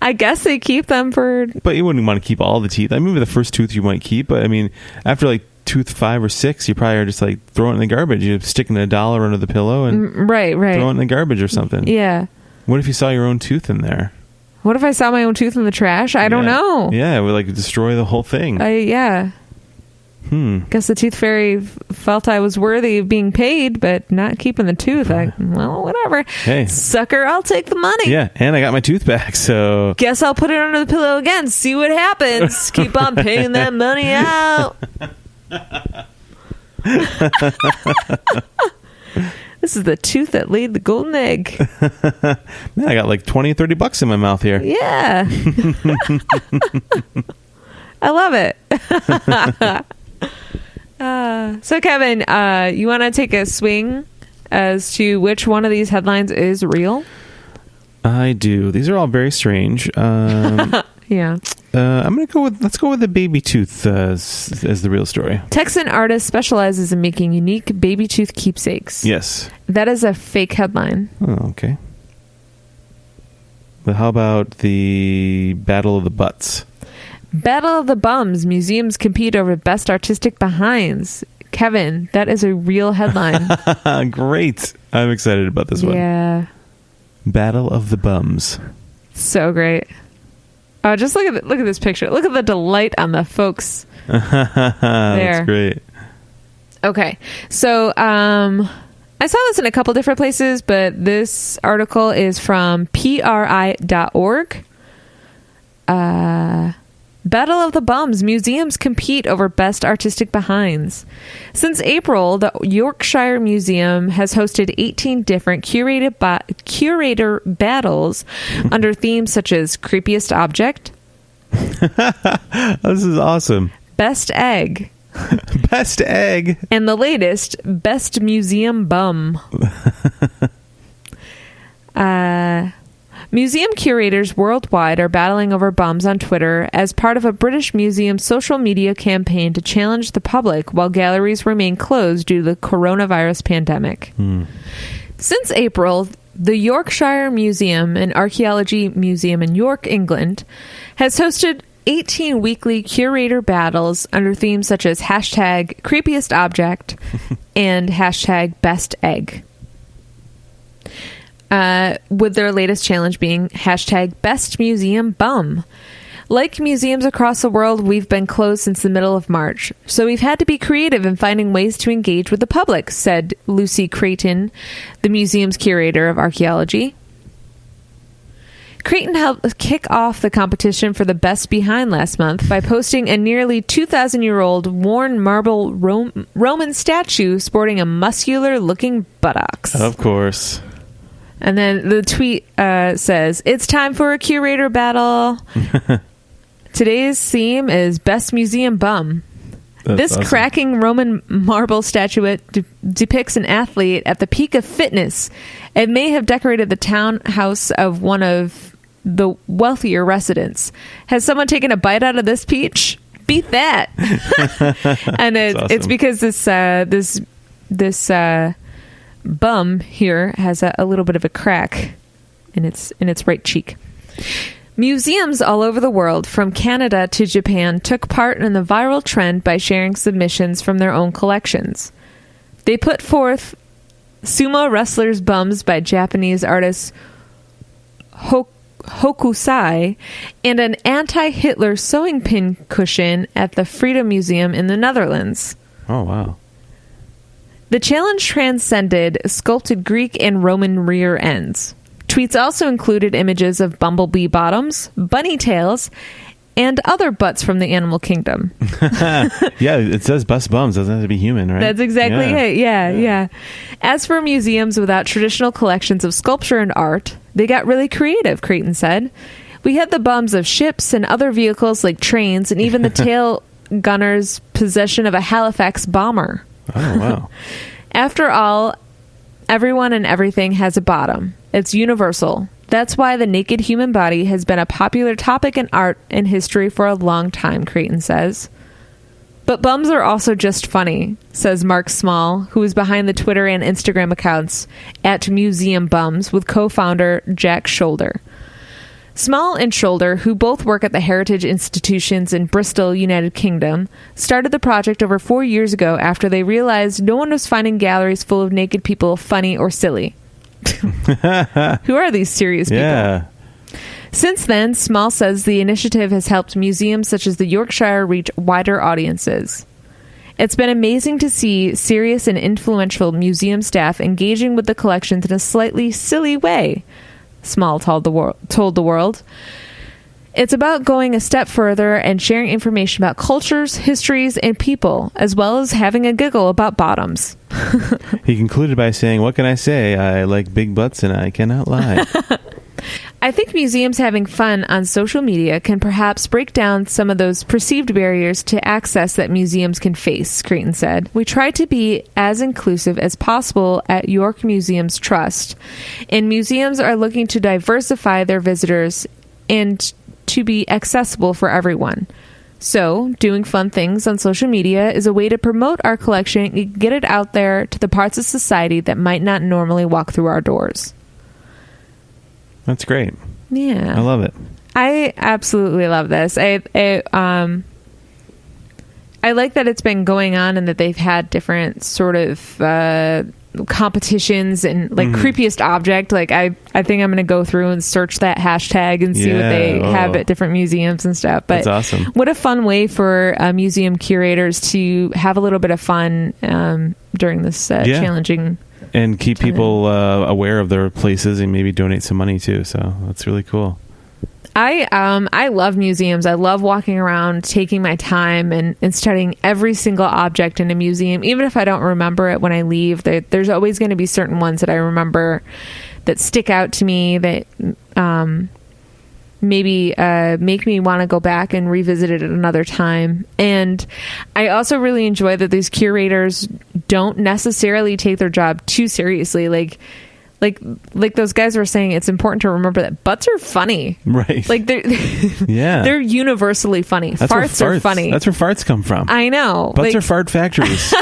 I guess they keep them for... But you wouldn't want to keep all the teeth. I mean, maybe the first tooth you might keep, but I mean, after like tooth 5 or 6, you probably are just like throwing it in the garbage. You're sticking $1 under the pillow and right. throw it in the garbage or something. Yeah. What if you saw your own tooth in there? What if I saw my own tooth in the trash? I don't know. Yeah, it would like destroy the whole thing. Yeah. Guess the tooth fairy felt I was worthy of being paid, but not keeping the tooth. Well, whatever. Hey. Sucker, I'll take the money. Yeah, and I got my tooth back, so... Guess I'll put it under the pillow again, see what happens. Keep on paying that money out. This is the tooth that laid the golden egg. Man, I got like 20 or $30 in my mouth here. Yeah. I love it. So, Kevin, you want to take a swing as to which one of these headlines is real? I do. These are all very strange. Yeah. I'm going to let's go with the baby tooth as the real story. Texan artist specializes in making unique baby tooth keepsakes. Yes. That is a fake headline. Oh, okay. But how about the Battle of the Butts? Battle of the Bums. Museums compete over best artistic behinds. Kevin, that is a real headline. Great. I'm excited about this one. Yeah. Battle of the Bums. So great. Oh, just look at this picture. Look at the delight on the folks. That's great. Okay. So, I saw this in a couple different places, but this article is from PRI.org. Battle of the Bums. Museums compete over best artistic behinds. Since April, the Yorkshire Museum has hosted 18 different curator battles under themes such as creepiest object. This is awesome. Best egg. Best egg. And the latest, best museum bum. Museum curators worldwide are battling over bums on Twitter as part of a British museum social media campaign to challenge the public while galleries remain closed due to the coronavirus pandemic. Since April, the Yorkshire Museum, an archaeology museum in York, England, has hosted 18 weekly curator battles under themes such as hashtag creepiest object and hashtag best egg. With their latest challenge being hashtag best museum bum. Like museums across the world, we've been closed since the middle of March, so we've had to be creative in finding ways to engage with the public, said Lucy Creighton, the museum's curator of archaeology. Creighton helped kick off the competition for the best behind last month by posting a nearly 2,000-year-old worn marble Roman statue sporting a muscular-looking buttocks. Of course. And then the tweet says, "It's time for a curator battle." Today's theme is Best Museum Bum. This awesome. Cracking Roman marble statuette depicts an athlete at the peak of fitness. It may have decorated the townhouse of one of the wealthier residents. Has someone taken a bite out of this peach? Beat that! And it's because this bum here has a little bit of a crack in its right cheek. Museums all over the world, from Canada to Japan, took part in the viral trend by sharing submissions from their own collections. They put forth sumo wrestlers' bums by Japanese artist Hokusai and an anti-Hitler sewing pin cushion at the Freedom Museum in the Netherlands. Oh, wow. The challenge transcended sculpted Greek and Roman rear ends. Tweets also included images of bumblebee bottoms, bunny tails, and other butts from the animal kingdom. Yeah, it says bust bums. Doesn't have to be human, right? That's exactly it. Yeah. As for museums without traditional collections of sculpture and art, they got really creative, Creighton said. We had the bums of ships and other vehicles like trains, and even the tail gunner's possession of a Halifax bomber. Oh, wow. After all, everyone and everything has a bottom. It's universal. That's why the naked human body has been a popular topic in art and history for a long time, Creighton says. But bums are also just funny, says Mark Small, who is behind the Twitter and Instagram accounts at Museum Bums with co-founder Jack Shoulder. Small and Shoulder, who both work at the heritage institutions in Bristol, United Kingdom, started the project over 4 years ago after they realized no one was finding galleries full of naked people funny or silly. Who are these serious people? Yeah. Since then, Small says the initiative has helped museums such as the Yorkshire reach wider audiences. It's been amazing to see serious and influential museum staff engaging with the collections in a slightly silly way, Small told the world. It's about going a step further and sharing information about cultures, histories, and people, as well as having a giggle about bottoms. He concluded by saying, "What can I say? I like big butts and I cannot lie." I think museums having fun on social media can perhaps break down some of those perceived barriers to access that museums can face, Creighton said. We try to be as inclusive as possible at York Museums Trust, and museums are looking to diversify their visitors and to be accessible for everyone. So, doing fun things on social media is a way to promote our collection and get it out there to the parts of society that might not normally walk through our doors. That's great. Yeah. I love it. I absolutely love this. I like that it's been going on and that they've had different sort of competitions and like creepiest object. Like I think I'm going to go through and search that hashtag and see what they have at different museums and stuff. But that's awesome. What a fun way for museum curators to have a little bit of fun during this challenging and keep people aware of their places and maybe donate some money too. So that's really cool. I love museums. I love walking around, taking my time and studying every single object in a museum. Even if I don't remember it when I leave, there's always going to be certain ones that I remember that stick out to me that maybe make me want to go back and revisit it at another time. And I also really enjoy that these curators don't necessarily take their job too seriously. Like those guys were saying, it's important to remember that butts are funny. Right. Like they're universally funny. Farts are funny. That's where farts come from. I know. Butts are fart factories.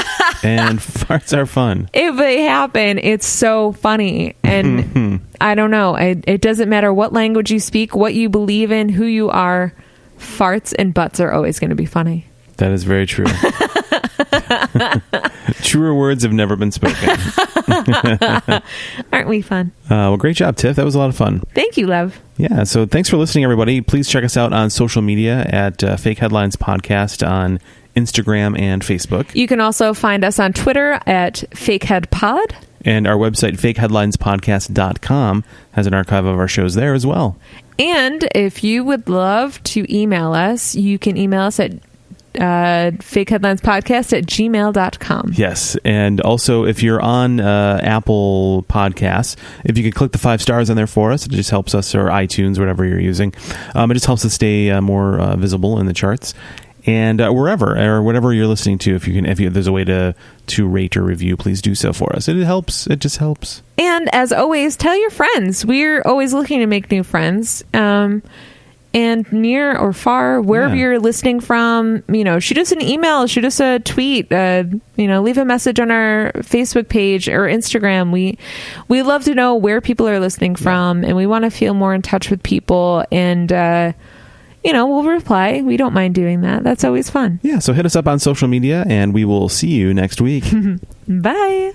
And farts are fun. If they happen, it's so funny. And I don't know. It doesn't matter what language you speak, what you believe in, who you are. Farts and butts are always going to be funny. That is very true. Truer words have never been spoken. Aren't we fun? Well, great job, Tiff. That was a lot of fun. Thank you, love. Yeah, so thanks for listening, everybody. Please check us out on social media at Fake Headlines Podcast on Instagram, and Facebook. You can also find us on Twitter at FakeheadPod. And our website, fakeheadlinespodcast.com, has an archive of our shows there as well. And if you would love to email us, you can email us at fakeheadlinespodcast@gmail.com. Yes, and also if you're on Apple Podcasts, if you could click the 5 stars on there for us, it just helps us, or iTunes, whatever you're using. It just helps us stay more visible in the charts. And wherever or whatever you're listening to, if there's a way to rate or review, please do so for us. It helps. It just helps. And as always, tell your friends. We're always looking to make new friends. And near or far, wherever you're listening from, shoot us an email, shoot us a tweet, leave a message on our Facebook page or Instagram. We love to know where people are listening from, and we want to feel more in touch with people. And we'll reply. We don't mind doing that. That's always fun. Yeah, so hit us up on social media, and we will see you next week. Bye.